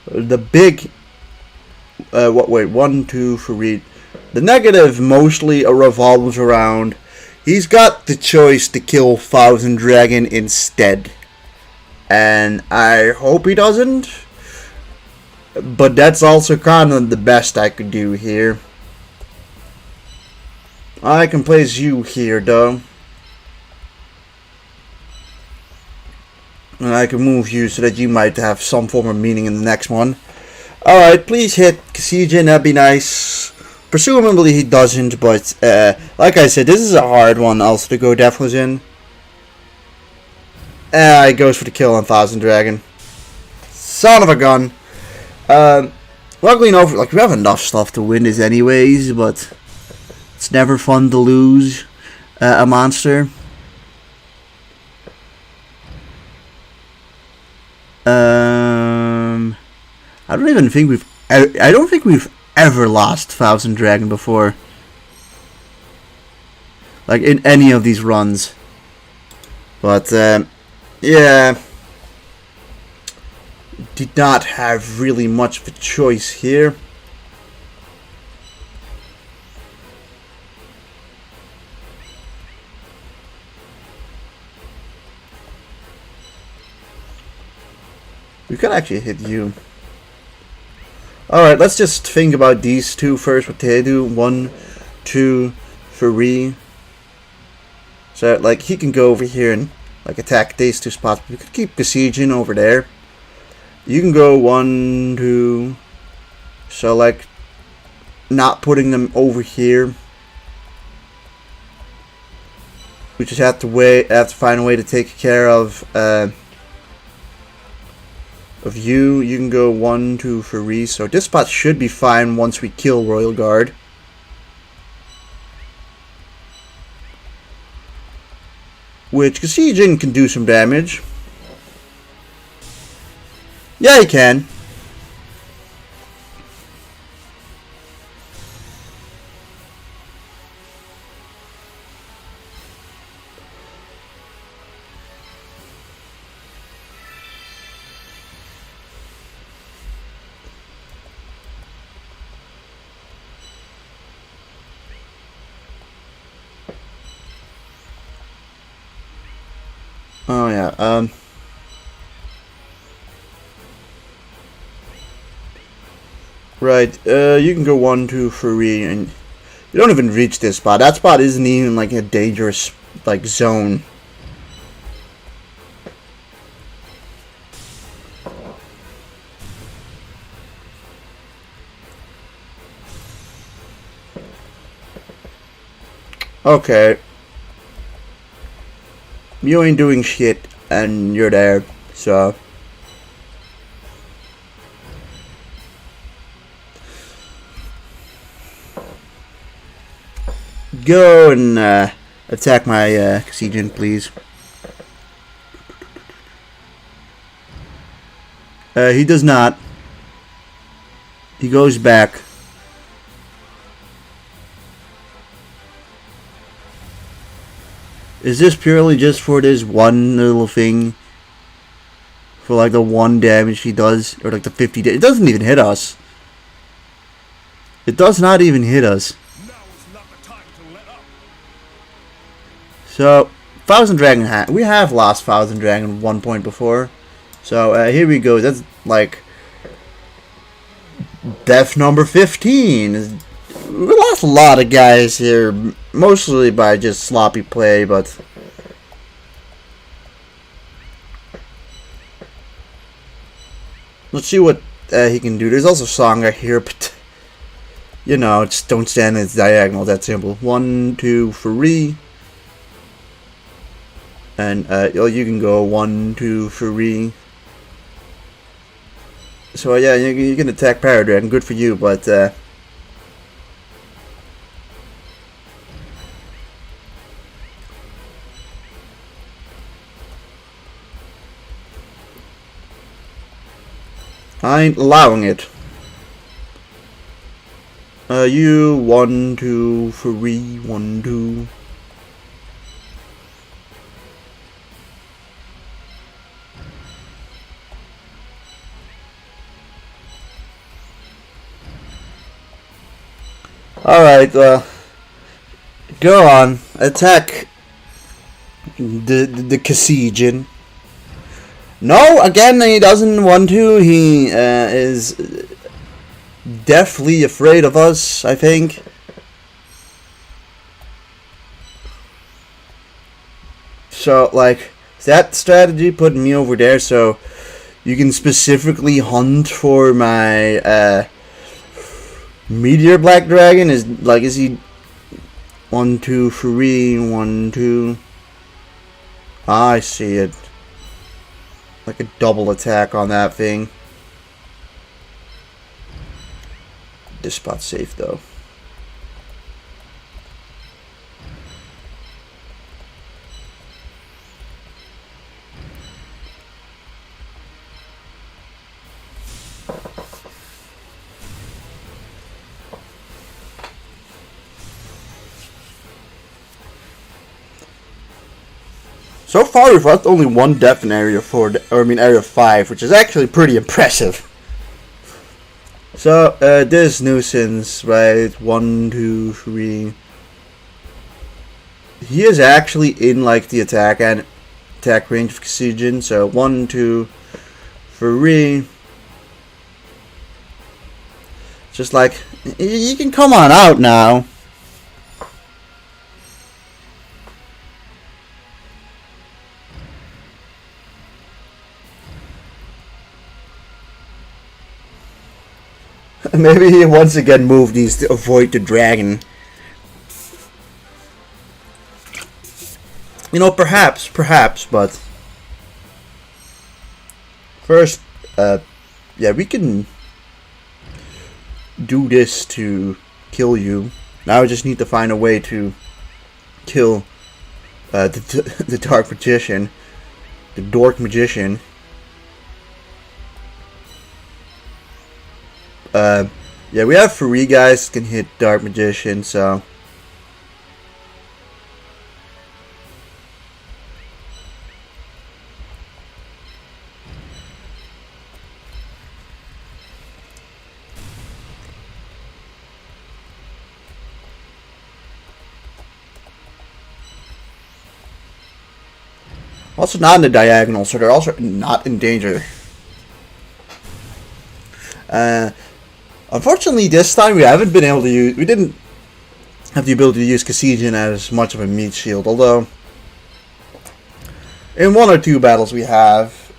the big wait, 1, 2, 3. The negative mostly revolves around he's got the choice to kill Thousand Dragon instead. And I hope he doesn't. But that's also kind of the best I could do here. I can place you here though. And I can move you so that you might have some form of meaning in the next one. Alright, please hit Coliseum, that'd be nice. Presumably he doesn't, but like I said, this is a hard one also to go Deathless in. It goes for the kill on Thousand Dragon. Son of a gun. Luckily enough, like, we have enough stuff to win this anyways, but it's never fun to lose a monster. I don't even think we've. I don't think we've ever lost Thousand Dragon before. Like in any of these runs. But yeah, did not have really much of a choice here. We could actually hit you. Alright, let's just think about these two first, what they do. 1, 2, 3. So, like, he can go over here and, like, attack these two spots. We could keep besieging over there. You can go 1, 2. So, like, not putting them over here. We just have to find a way to take care of you. You can go 1, 2, 3. So this spot should be fine once we kill Royal Guard. Which Besieging can do some damage. Yeah, he can. Oh yeah, right, you can go 1, 2, 3, and you don't even reach this spot. That spot isn't even like a dangerous, like, zone. Okay. You ain't doing shit, and you're there, so. Go and attack my Coliseum, please. He does not. He goes back. Is this purely just for this one little thing? For like the 1 damage he does? Or like the 50 damage? It doesn't even hit us. It does not even hit us. Now is not the time to let up. So, Thousand Dragon we have lost Thousand Dragon 1 point before. So, here we go. That's like death number 15. We lost a lot of guys here, mostly by just sloppy play, but let's see what he can do. There's also Songa here, but you know, just don't stand in its diagonal. That simple. 1, 2, 3, and you can go 1, 2, 3. So yeah, you can attack Paradragon. Good for you, but I ain't allowing it. You 1, 2, 3, 1, 2. Alright, go on. Attack the Coliseum. No, again, he doesn't want to. He is deathly afraid of us, I think. So, like, that strategy put me over there, so you can specifically hunt for my Meteor Black Dragon. Is he 1, 2, 3, 1, 2? I see it. like a double attack on that thing. This spot's safe though. So far, we've left only one death in area 4, or I mean area 5, which is actually pretty impressive. So, this nuisance, right? 1, 2, 3. He is actually in like the attack range of Coliseum. So 1, 2, 3. Just like, you can come on out now. Maybe he once again moved these to avoid the dragon. You know, perhaps, but first, yeah, we can do this to kill you. Now I just need to find a way to kill the Dark Magician, the Dork Magician. Yeah, we have 3 guys can hit Dark Magician, so also not in the diagonal, so they're also not in danger. Unfortunately, this time we haven't been able to use. We didn't have the ability to use Coliseum as much of a meat shield, although in 1 or 2 battles we have.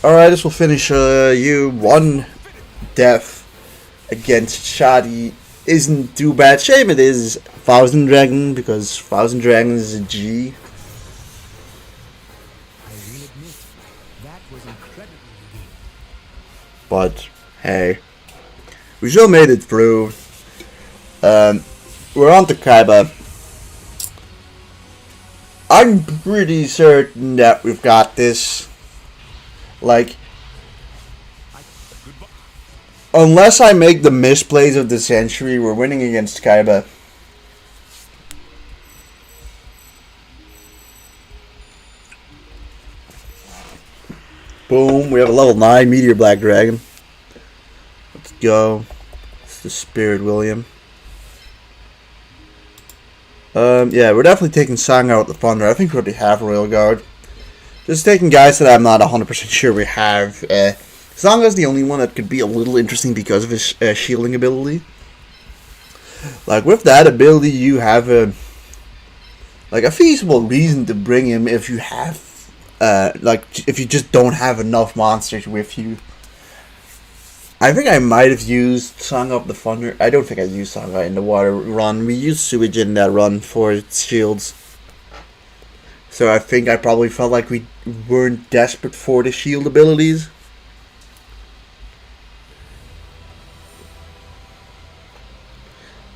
Alright, this will finish you. 1 death against Shadi isn't too bad. Shame it is 1000 Dragon, because 1000 Dragon is a G. I will admit, that was incredibly unique. But hey, we still made it through. We're on to Kaiba. I'm pretty certain that we've got this. Like, unless I make the misplays of the century, we're winning against Kaiba. Boom, we have a level 9 Meteor Black Dragon. Let's go. It's the Spirit William. Yeah, we're definitely taking Song out the Thunder. I think we already have Royal Guard. Just taking guys that I'm not 100% sure we have. Song is the only one that could be a little interesting because of his shielding ability. Like, with that ability, you have a feasible reason to bring him if you have if you just don't have enough monsters with you. I think I might have used Song of the Thunder. I don't think I used Song in the water run. We used Sewage in that run for its shields. So I think I probably felt like we weren't desperate for the shield abilities.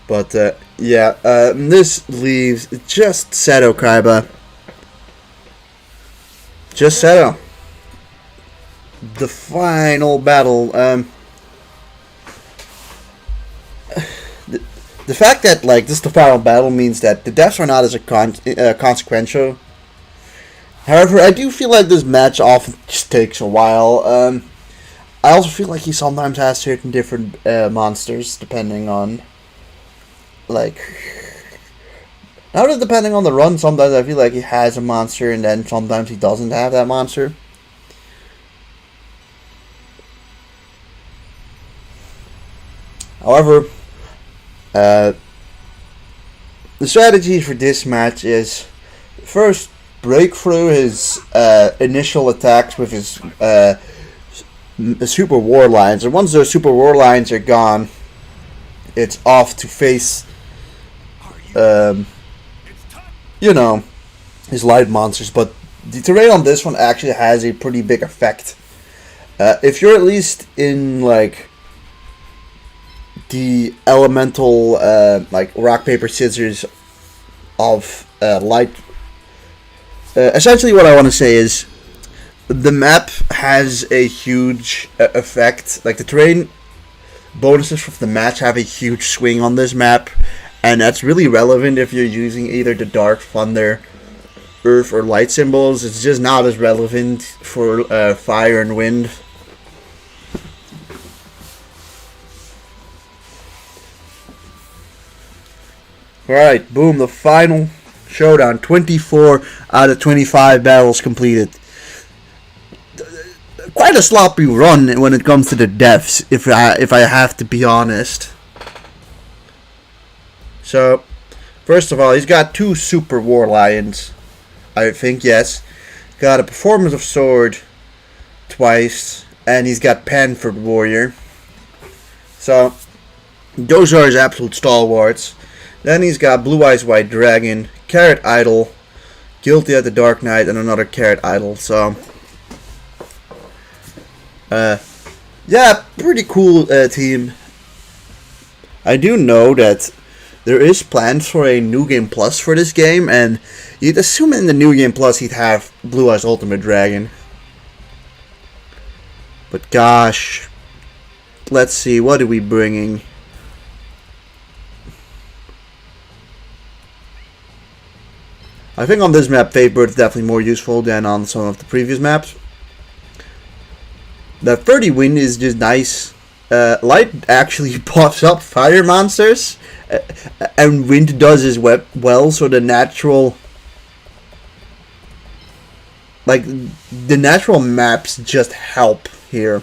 But yeah, this leaves just Seto Kaiba. Just Seto. The final battle. The fact that like this is the final battle means that the deaths are not as consequential. However, I do feel like this match often just takes a while. I also feel like he sometimes has certain different monsters depending on like. Not really depending on the run. Sometimes I feel like he has a monster, and then sometimes he doesn't have that monster. However, the strategy for this match is first break through his initial attacks with his super war lines, and once those super war lines are gone, it's off to face you know, his light monsters. But the terrain on this one actually has a pretty big effect. If you're at least in like the elemental like rock paper scissors of light, essentially what I want to say is the map has a huge effect. Like the terrain bonuses from the match have a huge swing on this map, and that's really relevant if you're using either the dark, thunder, earth, or light symbols. It's just not as relevant for fire and wind. Alright, boom, the final showdown. 24 out of 25 battles completed. Quite a sloppy run when it comes to the deaths, if I have to be honest. So, first of all, he's got 2 super war lions, I think, yes. Got a performance of sword twice, and he's got Panford warrior. So, those are his absolute stalwarts. Then he's got Blue Eyes White Dragon, Carrot Idol, Guilty at the Dark Knight, and another Carrot Idol. So, yeah, pretty cool team. I do know that there is plans for a New Game Plus for this game, and you'd assume in the New Game Plus he'd have Blue Eyes Ultimate Dragon. But gosh, let's see, what are we bringing? I think on this map, Fatebird is definitely more useful than on some of the previous maps. The 30 wind is just nice. Light actually pops up fire monsters, and wind does as well. So the natural, like the natural maps just help here.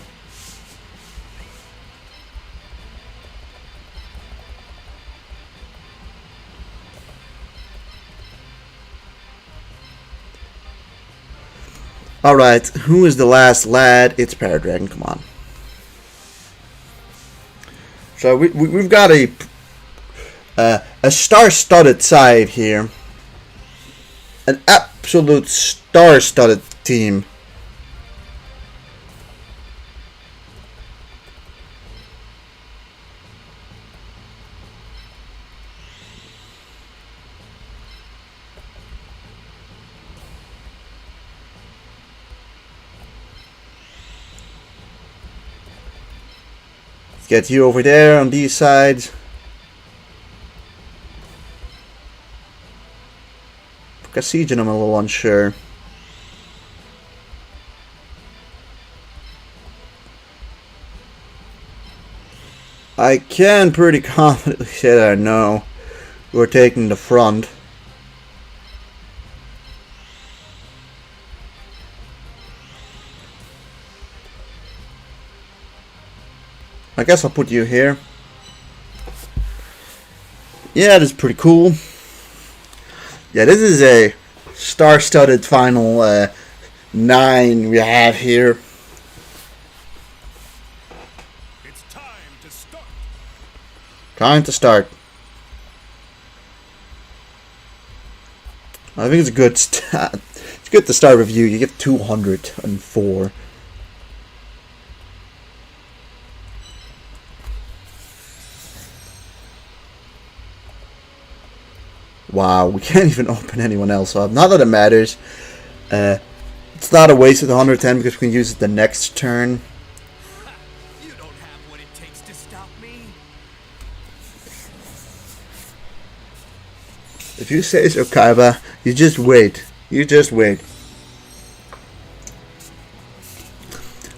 Alright, who is the last lad? It's Paradragon, come on. So we've got a star-studded side here. An absolute star-studded team. Get you over there on these sides. For Siege, I'm a little unsure. I can pretty confidently say that I know we're taking the front. I guess I'll put you here. Yeah, this is pretty cool. Yeah, this is a star-studded final 9 we have here. It's time to start. Time to start. I think it's a good start. It's good to start review. You get 204. Wow, we can't even open anyone else up. Not that it matters. It's not a waste of the 110 because we can use it the next turn. You don't have what it takes to stop me. If you say so, Kaiba, you just wait. You just wait.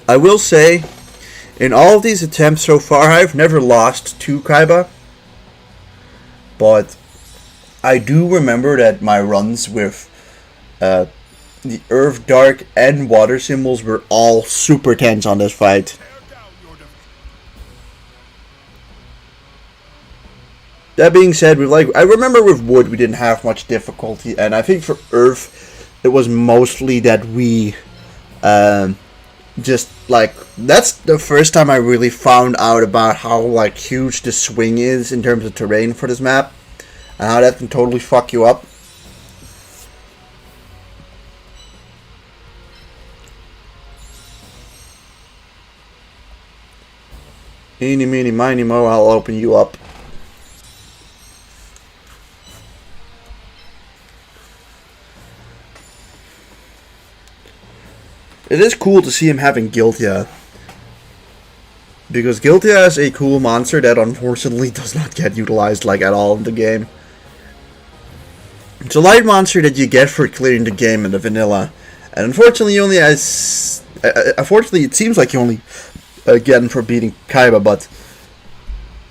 I will say, in all of these attempts so far, I've never lost to Kaiba. But I do remember that my runs with the Earth, Dark, and Water symbols were all super tense on this fight. Tear down your division. That being said, I remember with Wood we didn't have much difficulty, and I think for Earth it was mostly that we just like that's the first time I really found out about how like huge the swing is in terms of terrain for this map. And how that can totally fuck you up. Eeny, meeny, miny, mo, I'll open you up. It is cool to see him having Guiltia. Because Guiltia is a cool monster that unfortunately does not get utilized like at all in the game. It's a light monster that you get for clearing the game in the vanilla. And unfortunately, only has. Unfortunately, it seems like you only get him for beating Kaiba, but.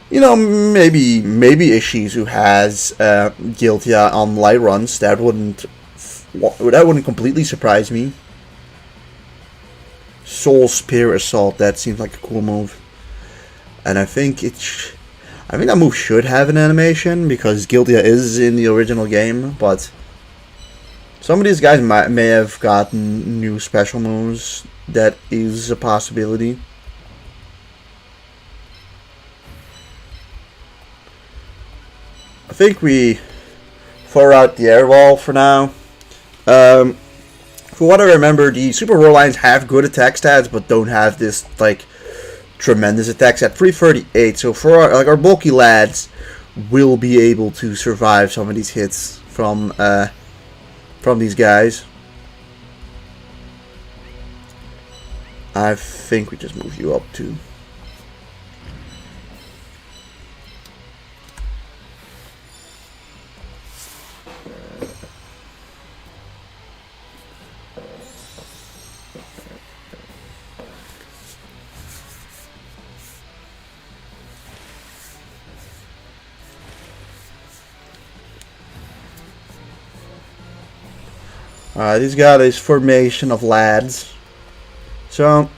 You know, maybe Ishizu has Guiltia on light runs. That wouldn't completely surprise me. Soul Spear Assault, that seems like a cool move. And I think that move should have an animation because Guiltia is in the original game, but some of these guys may have gotten new special moves. That is a possibility. I think we far out the air wall for now. For what I remember, the Super War Lions have good attack stats, but don't have this like tremendous attack stat. 338. So for our bulky lads, will be able to survive some of these hits from these guys. I think we just move you up too. He's got his formation of lads. So,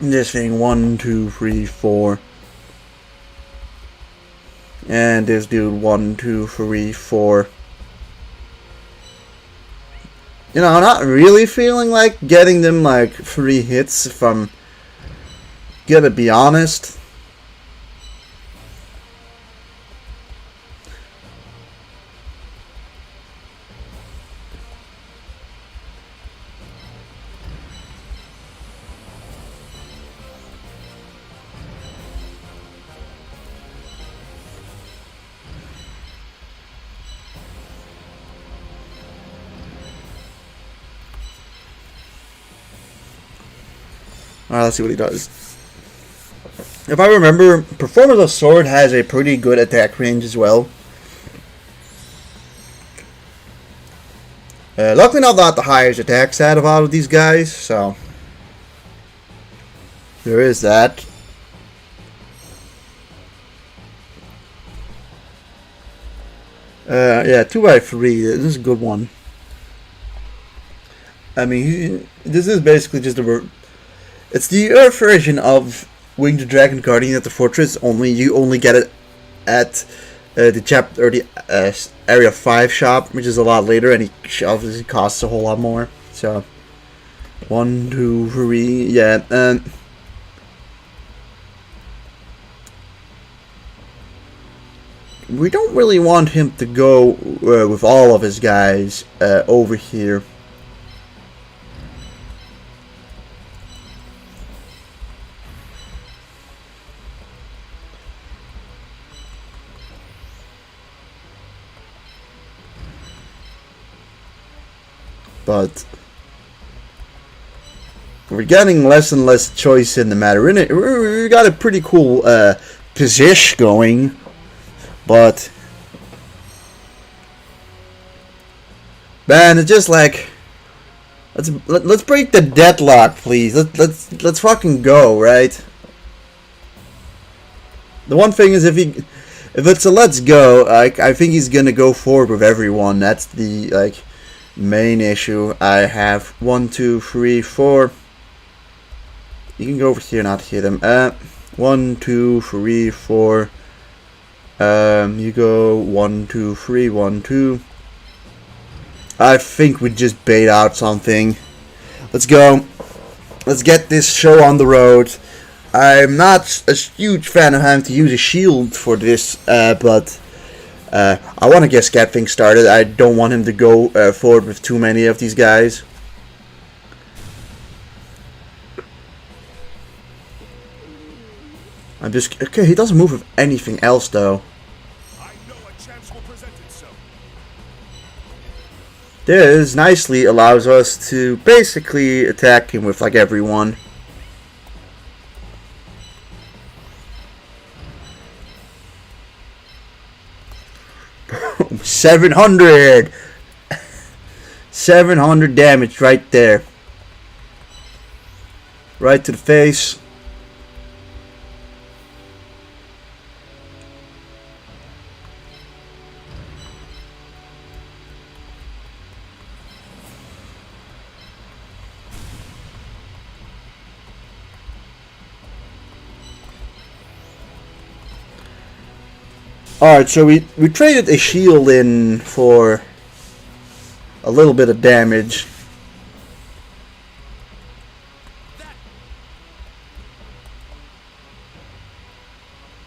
this thing 1, 2, 3, 4. And this dude 1, 2, 3, 4. You know, I'm not really feeling like getting them like 3 hits if I'm gonna be honest. Alright, let's see what he does. If I remember, Performance of Sword has a pretty good attack range as well. Luckily not the highest attack stat of all of these guys, so there is that. Yeah, 2x3, this is a good one. I mean, this is basically just it's the Earth version of Winged Dragon Guardian at the Fortress, only you only get it at the Area 5 shop, which is a lot later, and it obviously costs a whole lot more. So, 1, 2, 3, yeah, we don't really want him to go with all of his guys over here. But we're getting less and less choice in the matter. We got a pretty cool position going, but man, it's just like let's break the deadlock, please. Let's fucking go, right? The one thing is if it's a let's go, I think he's gonna go forward with everyone. That's the main issue I have. 1, 2, 3, 4. You can go over here, not hit him. 1, 2, 3, 4. You go 1, 2, 3, 1, 2. I think we just bait out something. Let's go. Let's get this show on the road. I'm not a huge fan of having to use a shield for this, but I want to get Scat things started. I don't want him to go forward with too many of these guys. I'm just... Okay, he doesn't move with anything else, though. I know a chance will present itself. This nicely allows us to basically attack him with, like, everyone. Boom! 700! 700 damage right there. Right to the face. Alright, so we traded a shield in for a little bit of damage.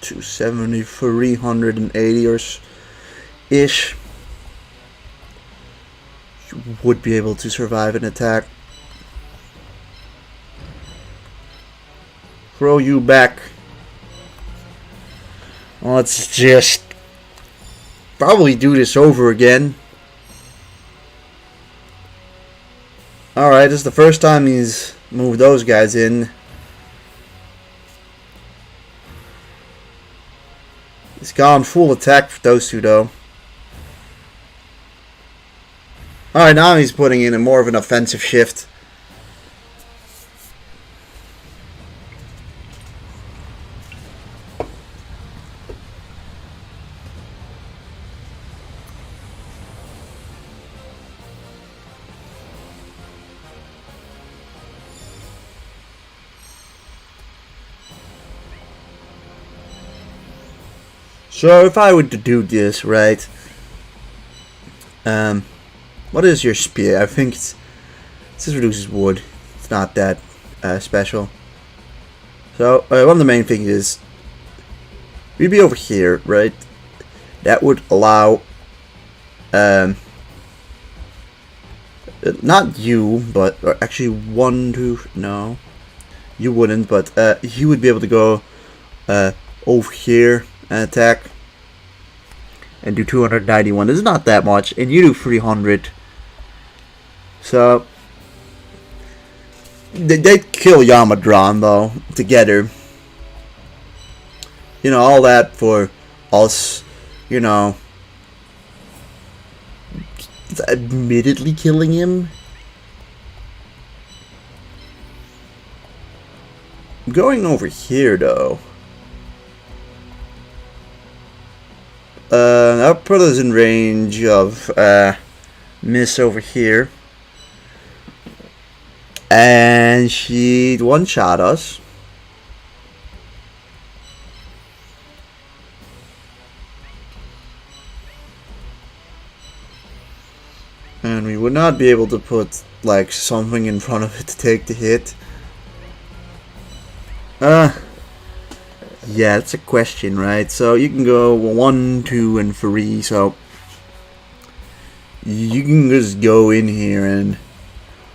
To 380 or ish. You would be able to survive an attack. Throw you back. Let's just probably do this over again. Alright, this is the first time he's moved those guys in. He's gone full attack for those two, though. Alright, now he's putting in a more of an offensive shift. So if I were to do this, right? What is your spear? I think it just reduces wood. It's not that special. So one of the main things is we'd be over here, right? That would allow not you, but or actually one, two, no, you wouldn't, but he would be able to go over here and attack and do 291. This is not that much, and you do 300. So they kill Yamadron though together. You know, all that for us, you know, admittedly killing him. Going over here though, that'll put us in range of Miss over here, and she'd one-shot us. And we would not be able to put like something in front of it to take the hit. Yeah, that's a question, right? So you can go 1, 2, and 3. So you can just go in here and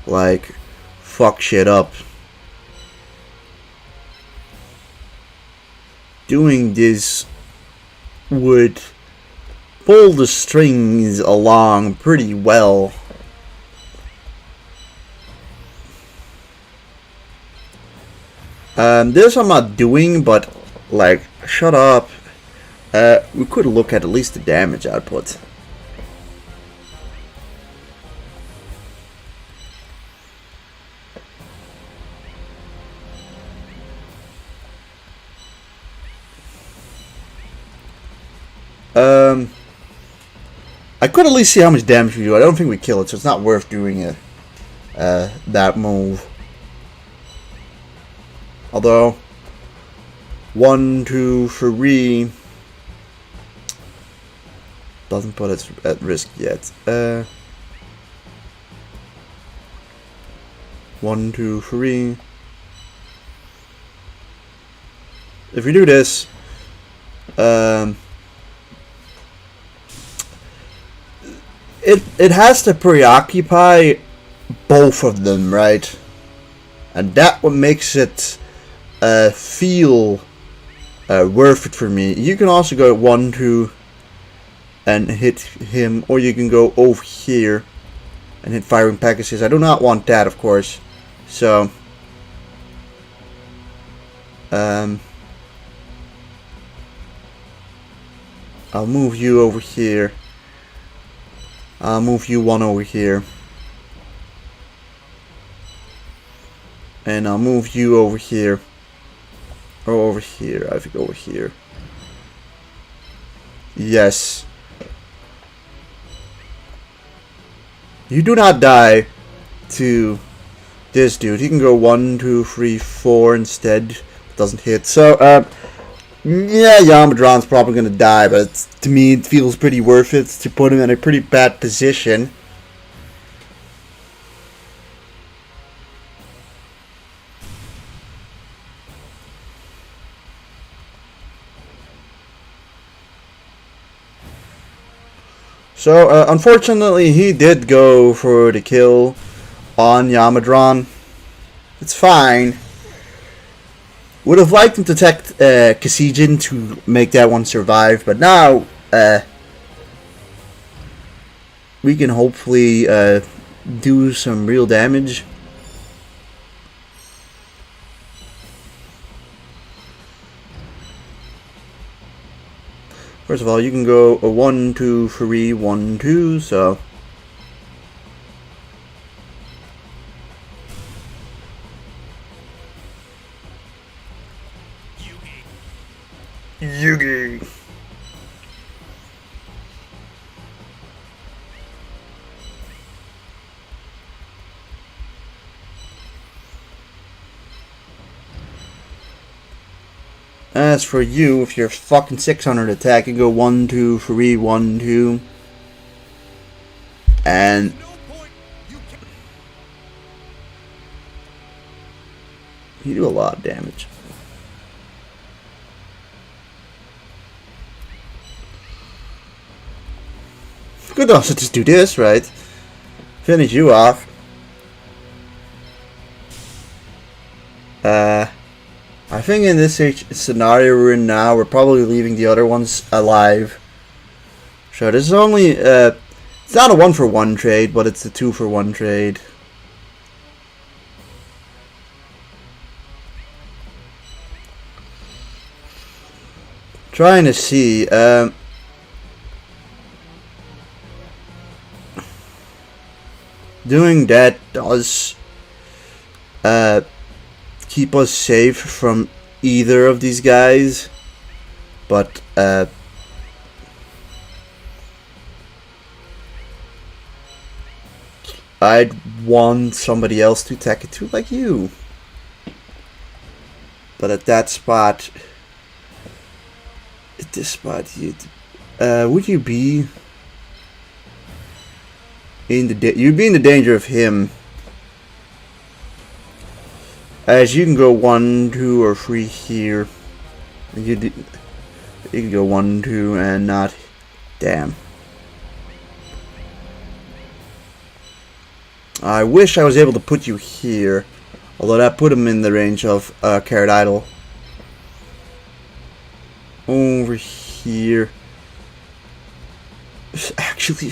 like fuck shit up. Doing this would pull the strings along pretty well. This I'm not doing, but like, shut up. We could look at least the damage output. I could at least see how much damage we do. I don't think we kill it, so it's not worth doing it. That move. Although 1, 2, 3 doesn't put us at risk yet. 1, 2, 3. If we do this, it has to preoccupy both of them, right? And that what makes it feel worth it for me. You can also go 1, 2, and hit him, or you can go over here and hit firing Pegasus. I do not want that, of course. So, I'll move you over here. I'll move you 1 over here. And I'll move you over here. Or over here. I think over here. Yes. You do not die to this dude. He can go 1, 2, 3, 4 instead. It doesn't hit. So, yeah, Yamadron's probably gonna die, but to me it feels pretty worth it to put him in a pretty bad position. So, unfortunately, he did go for the kill on Yamadron. It's fine. Would have liked him to attack Kasijin to make that one survive, but now we can hopefully do some real damage. First of all, you can go a 1, 2, 3, 1, 2, so. Yugi. As for you, if you're fucking 600 attack, you go 1, 2, 3, 1, 2. And you do a lot of damage. Could also just do this, right? Finish you off. I think in this scenario we're in now, we're probably leaving the other ones alive. So this is only, it's not a 1-for-1 trade, but it's a 2-for-1 trade. Trying to see, doing that does, keep us safe from either of these guys, but I'd want somebody else to attack it too, like you. But at that spot, at this spot, would you be in the you'd be in the danger of him. As you can go 1, 2, or 3 here. You can go 1, 2, and not. Damn. I wish I was able to put you here, although that put him in the range of Carrot Idol. Over here. Actually,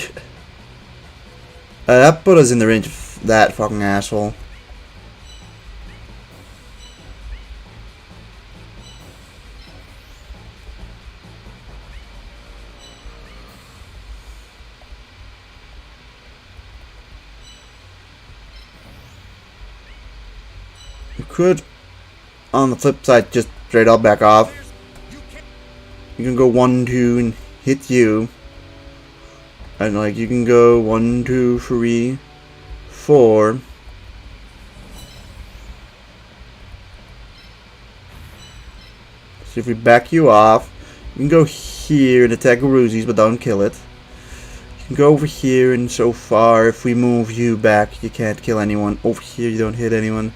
that put us in the range of that fucking asshole. You could, on the flip side, just straight up back off. You can go 1, 2 and hit you. And like you can go 1, 2, 3, 4. So if we back you off, you can go here and attack Uruzis, but don't kill it. You can go over here, and so far, if we move you back, you can't kill anyone. Over here, you don't hit anyone.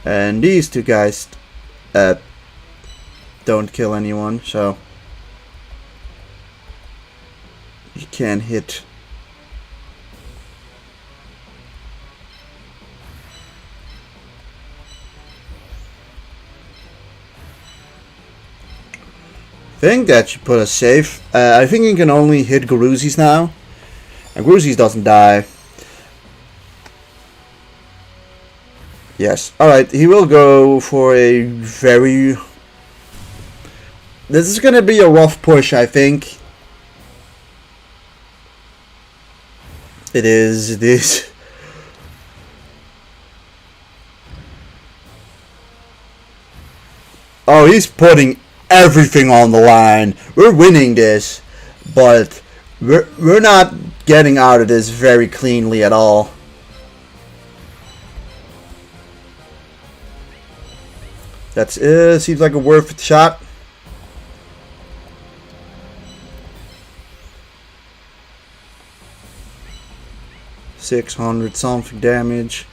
And these two guys don't kill anyone, so you can't hit. think that should put us safe. I think he can only hit Guruzis now. And Guruzis doesn't die. Yes. Alright, he will go for a very... This is going to be a rough push, I think. It is. Oh, he's putting everything on the line. We're winning this, but we're not getting out of this very cleanly at all. That's it. Seems like a worth it shot. $600 something damage.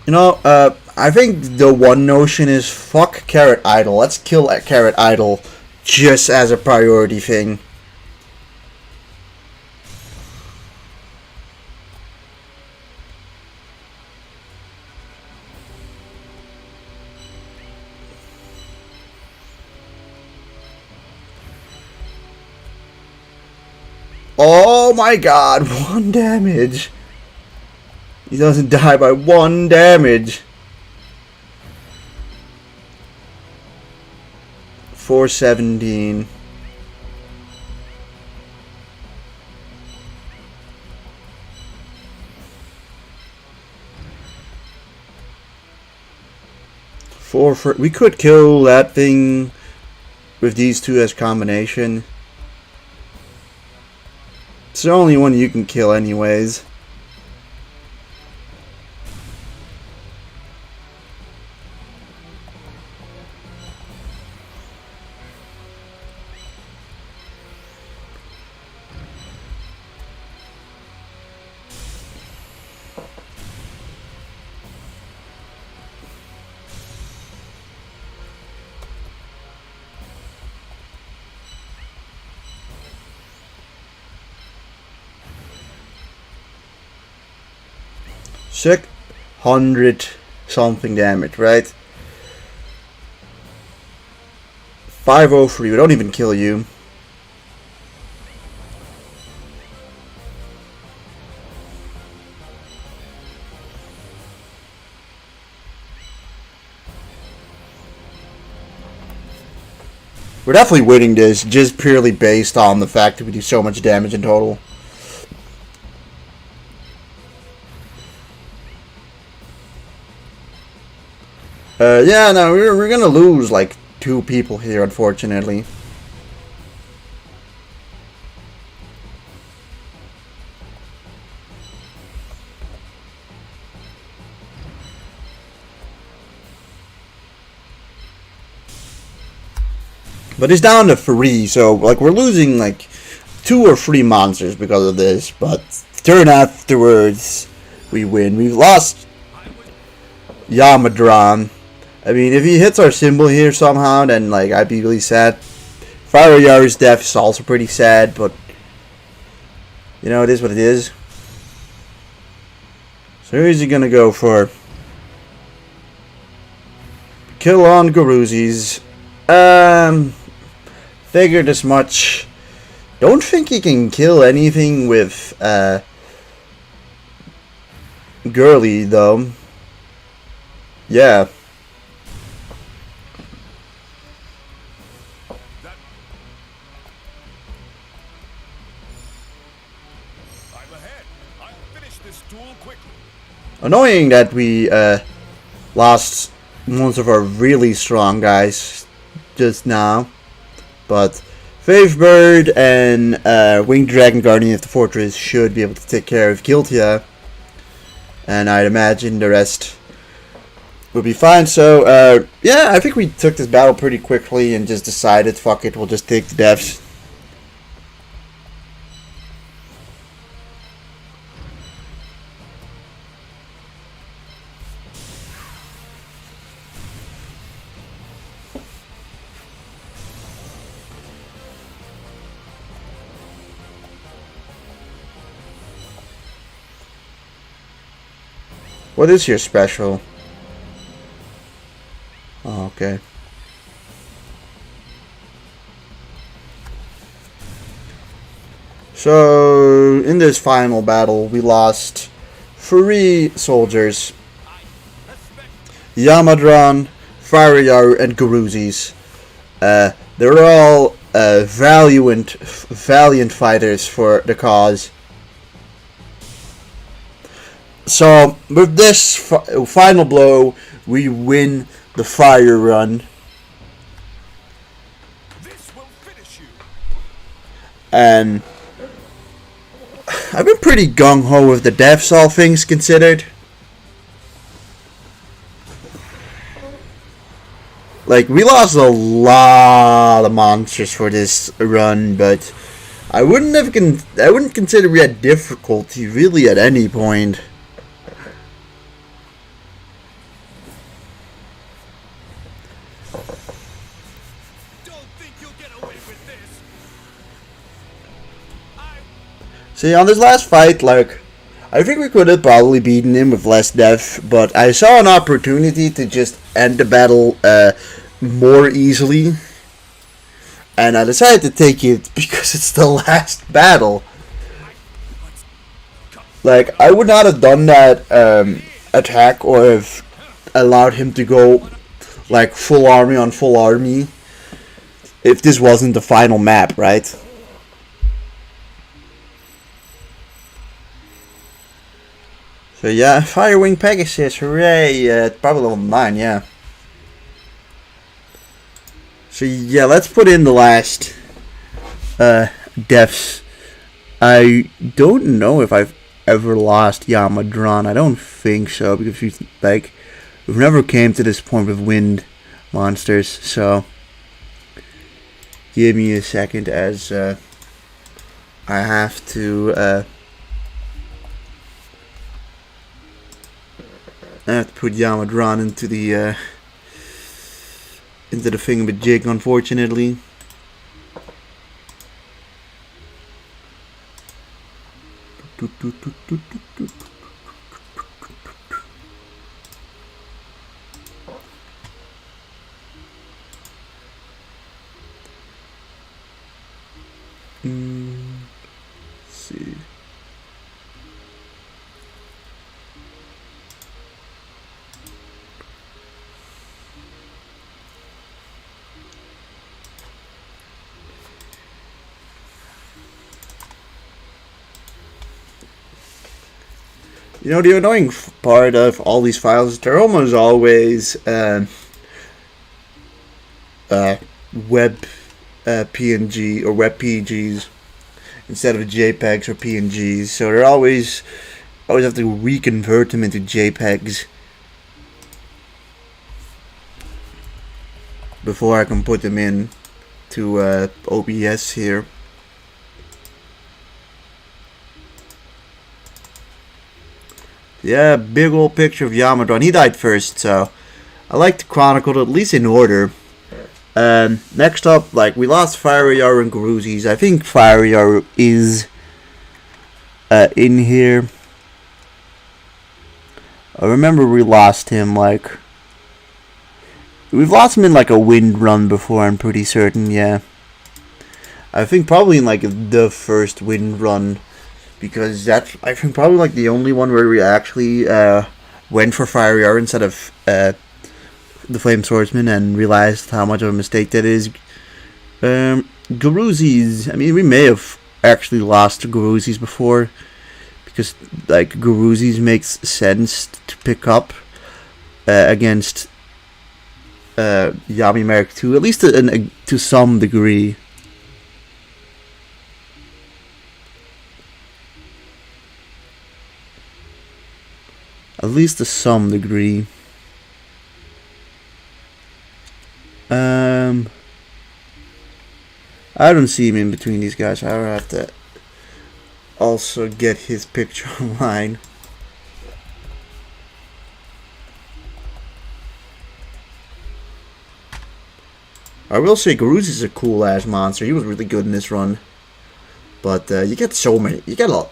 You know, I think the one notion is fuck Carrot Idol. Let's kill Carrot Idol just as a priority thing. Oh my god, 1 damage. He doesn't die by 1 damage. 417. We could kill that thing with these two as combination. It's the only one you can kill anyways. $600 something damage, right? 503. We don't even kill you. We're definitely winning this just purely based on the fact that we do so much damage in total. Yeah, no, we're gonna lose like 2 people here, unfortunately. But it's down to 3, so like we're losing like 2 or 3 monsters because of this. But turn afterwards, we win. We've lost Yamadron. I mean, if he hits our symbol here somehow, then like I'd be really sad. Fire Yari's death is also pretty sad, but you know, it is what it is. So who's he gonna go for? Kill on Guruzis. Figured as much. Don't think he can kill anything with Girly though. Yeah. Annoying that we lost most of our really strong guys just now, but Faith Bird and Winged Dragon Guardian of the Fortress should be able to take care of Giltia, and I'd imagine the rest will be fine. So yeah, I think we took this battle pretty quickly and just decided, fuck it, we'll just take the deaths. What is your special? Oh, okay. So, in this final battle, we lost 3 soldiers. Yamadran, Fariyaru, and Guruzis. They're all valiant fighters for the cause. So, with this final blow, we win the fire run. This will finish you. And I've been pretty gung-ho with the deaths, all things considered. Like, we lost a lot of monsters for this run, but I wouldn't consider we had difficulty really at any point. Don't think you'll get away with this. See, on this last fight, like, I think we could have probably beaten him with less death, but I saw an opportunity to just end the battle more easily, and I decided to take it because it's the last battle. Like, I would not have done that attack or have allowed him to go like full army on full army if this wasn't the final map, right? So yeah, Firewing Pegasus, hooray, probably level 9, yeah. So yeah, let's put in the last deaths. I don't know if I've ever lost Yamadran. I don't think so, because we've never came to this point with wind monsters. So give me a second as I have to put Yamadran into the thingamajig, unfortunately. Let's see. You know, the annoying part of all these files, they're almost always web PNG or web PNGs instead of JPEGs or PNGs. So they're always have to reconvert them into JPEGs before I can put them in to OBS here. Yeah, big old picture of Yamadran. He died first, so I like to chronicle it at least in order. Next up, like, we lost Fariyaru and Guruzis. I think Fariyaru is in here. I remember we lost him, like, we've lost him in like a wind run before, I'm pretty certain, yeah. I think probably in like the first wind run, because that's, I think, probably like the only one where we actually went for Fariyaru instead of the Flame Swordsman and realized how much of a mistake that is. Guruzis, I mean, we may have actually lost Guruzis before, because like Guruzis makes sense to pick up against Yami Merrick 2, at least to some degree. At least to some degree. I don't see him in between these guys. I have to also get his picture online. I will say Garuz is a cool ass monster. He was really good in this run. But you get so many. You get a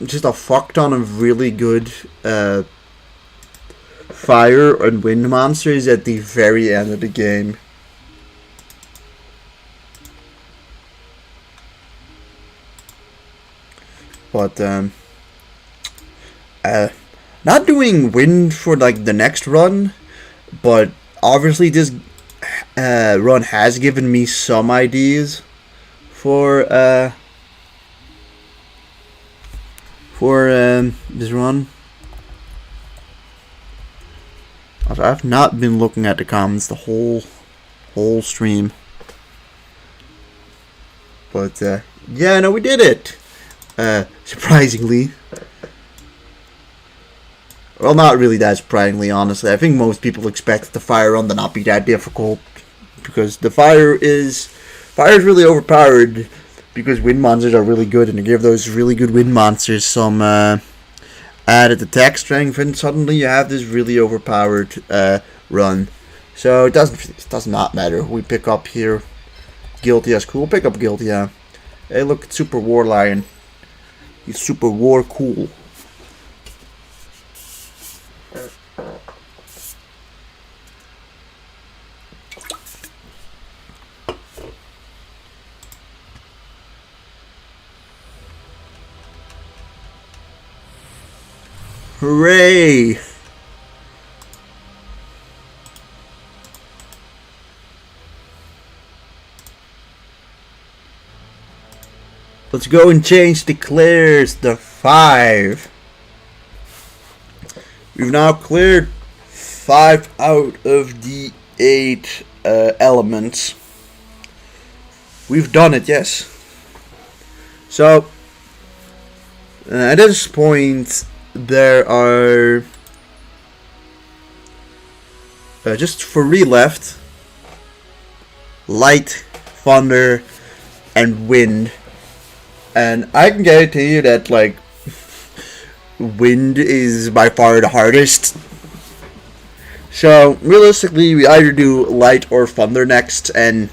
just a fuck ton of really good fire and wind monsters at the very end of the game. But not doing wind for like the next run, but obviously this run has given me some ideas for this run. I've not been looking at the comments the whole stream, but yeah, no, we did it. Surprisingly. Well, not really that surprisingly, honestly. I think most people expect the fire run to not be that difficult, because the fire is really overpowered, because wind monsters are really good, and to give those really good wind monsters some added attack strength, and suddenly you have this really overpowered run. So it does not matter who we pick up here. Guilty is cool. Pick up Guilty. Yeah. Hey, look, it's Super War Lion. He's super war cool. Hooray! Let's go and change the clears to 5. We've now cleared 5 out of the 8 elements. We've done it, yes. So, at this point, there are just 3 left. Light, thunder, and wind. And I can guarantee you that, like, wind is by far the hardest. So, realistically, we either do light or thunder next, and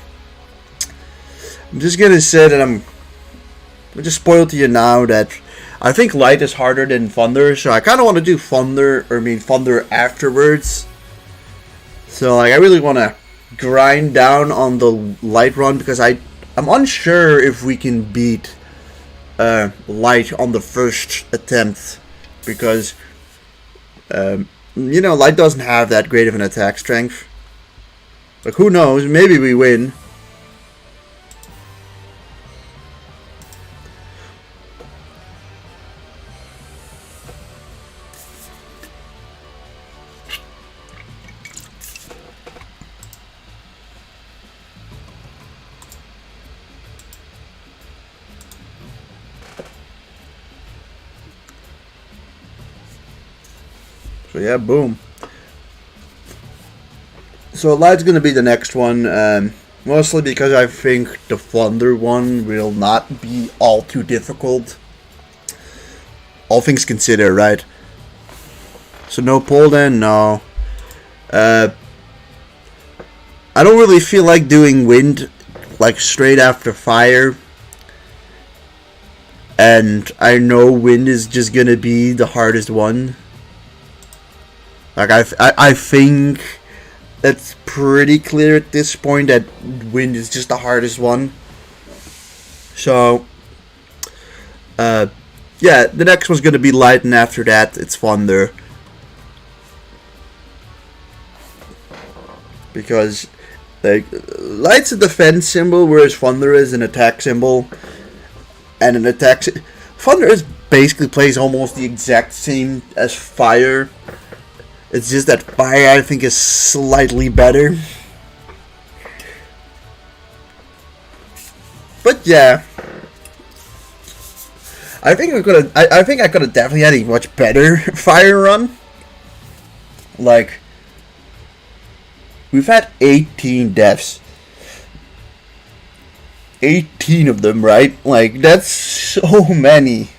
I'm just gonna say that I'm just spoiled to you now that I think light is harder than thunder, so I kind of want to do thunder afterwards. So, like, I really want to grind down on the light run, because I'm unsure if we can beat light on the first attempt, because you know, light doesn't have that great of an attack strength. Like, who knows, maybe we win. So yeah, boom. So light's gonna be the next one, mostly because I think the thunder one will not be all too difficult. All things considered, right? So no pull then, no. I don't really feel like doing wind like straight after fire. And I know wind is just gonna be the hardest one. Like, I think it's pretty clear at this point that wind is just the hardest one. So, yeah, the next one's gonna be light, and after that, it's thunder. Because, like, light's a defense symbol, whereas thunder is an attack symbol. And an attack... Thunder is basically plays almost the exact same as fire. It's just that fire, I think, is slightly better. But yeah, I think I could have definitely had a much better fire run. Like, we've had 18 deaths. 18 of them, right? Like, that's so many.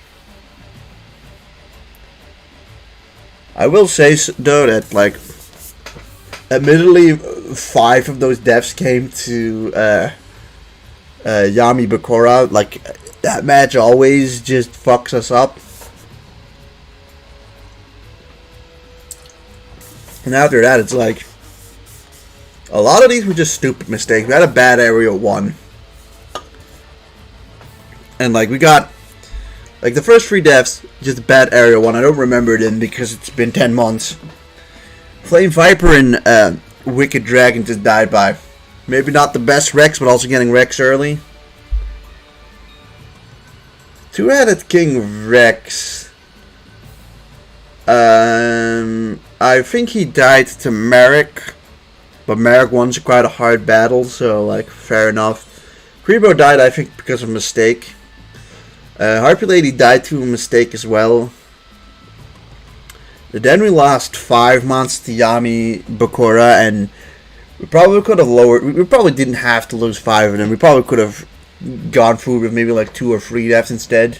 I will say, though, that, like, admittedly, 5 of those deaths came to Yami Bakura. Like, that match always just fucks us up. And after that, it's like a lot of these were just stupid mistakes. We had a bad area 1. And like we got like the first 3 deaths, just a bad area 1. I don't remember them because it's been 10 months. Flame Viper and Wicked Dragon just died by maybe not the best Rex, but also getting Rex early. Two-Headed King Rex. I think he died to Merrick, but Merrick won quite a hard battle, so like fair enough. Kuriboh died, I think, because of a mistake. Harpy Lady died to a mistake as well. Then we lost 5 months to Yami, Bakura, and we probably could have lowered. We probably didn't have to lose 5 of them. We probably could have gone through with maybe like 2 or 3 deaths instead.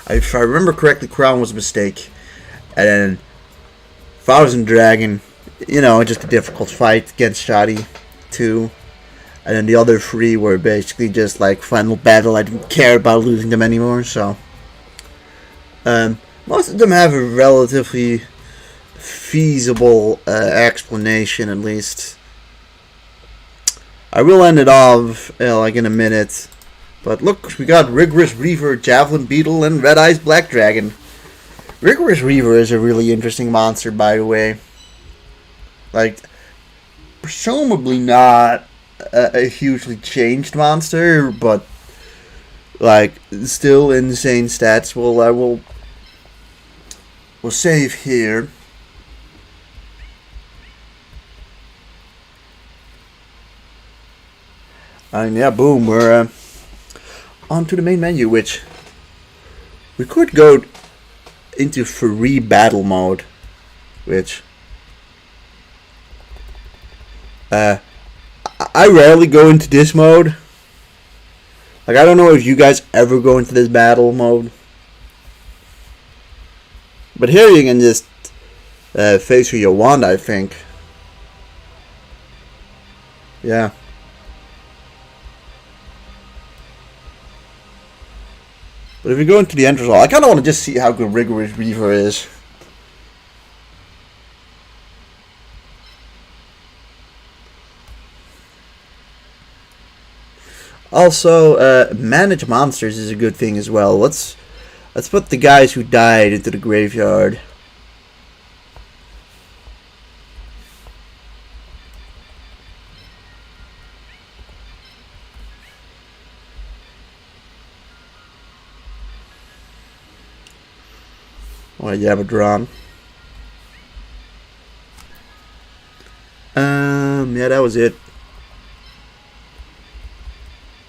If I remember correctly, Crown was a mistake. And then Thousand Dragon, you know, just a difficult fight against Shadi 2. And then the other 3 were basically just like final battle. I didn't care about losing them anymore, so. Most of them have a relatively feasible explanation, at least. I will end it off like in a minute. But look, we got Rigorous Reaver, Javelin Beetle, and Red Eyes Black Dragon. Rigorous Reaver is a really interesting monster, by the way. Like, presumably not a hugely changed monster, but like still insane stats. We'll save here. And yeah, boom, we're on to the main menu, which we could go into free battle mode, which I rarely go into this mode. Like, I don't know if you guys ever go into this battle mode, but here you can just face who you want, I think. Yeah. But if you go into the entrance hall, I kind of want to just see how good Rigorous Reaver is. Also, manage monsters is a good thing as well. Let's put the guys who died into the graveyard. Oh, you have a drawn. Yeah, that was it.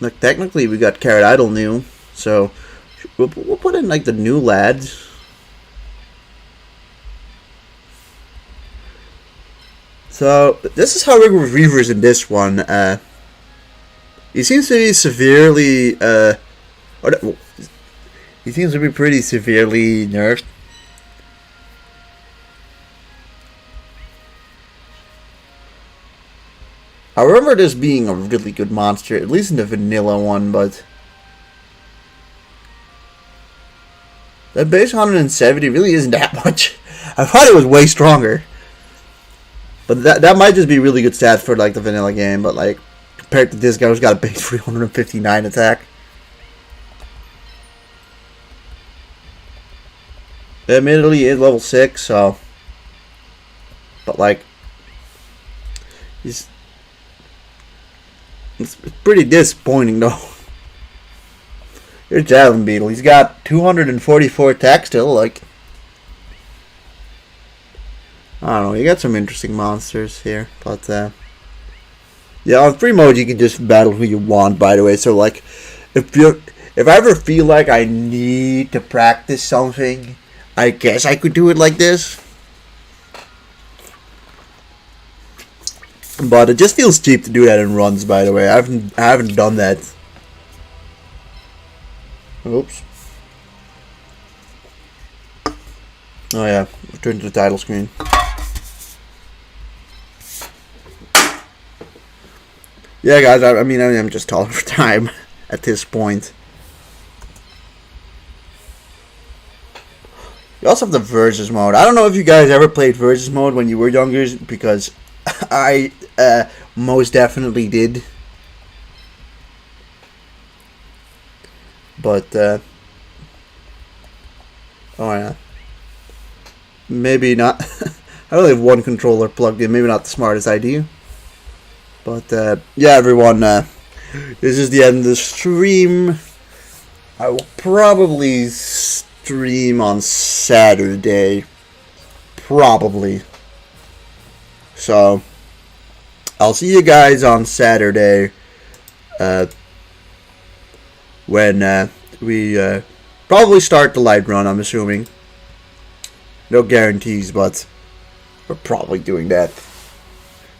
Like, technically, we got Carrot Idol new, so we'll put in like the new lads. So this is how Rigorous Reaver is in this one. He seems to be severely, he seems to be pretty severely nerfed. I remember this being a really good monster, at least in the vanilla one, but that base 170 really isn't that much. I thought it was way stronger. But that might just be really good stats for like the vanilla game, but like compared to this guy who's got a base 359 attack. Admittedly, he is level 6, so, but like it's pretty disappointing though. Here's Javelin Beetle. He's got 244 attack still. Like, I don't know. You got some interesting monsters here, but yeah, on free mode you can just battle who you want. By the way, so like, if I ever feel like I need to practice something, I guess I could do it like this. But it just feels cheap to do that in runs, by the way. I haven't done that. Oops. Oh yeah, return to the title screen. Yeah, guys, I mean, I'm just talking for time at this point. You also have the versus mode. I don't know if you guys ever played versus mode when you were younger, because I most definitely did. But oh yeah, maybe not. I only have one controller plugged in. Maybe not the smartest idea. But yeah, everyone, this is the end of the stream. I will probably stream on Saturday, probably. So I'll see you guys on Saturday. When we probably start the light run, I'm assuming. No guarantees, but we're probably doing that.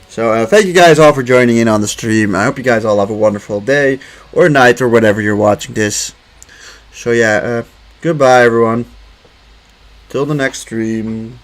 So thank you guys all for joining in on the stream. I hope you guys all have a wonderful day or night or whenever you're watching this. So yeah, goodbye everyone. Till the next stream.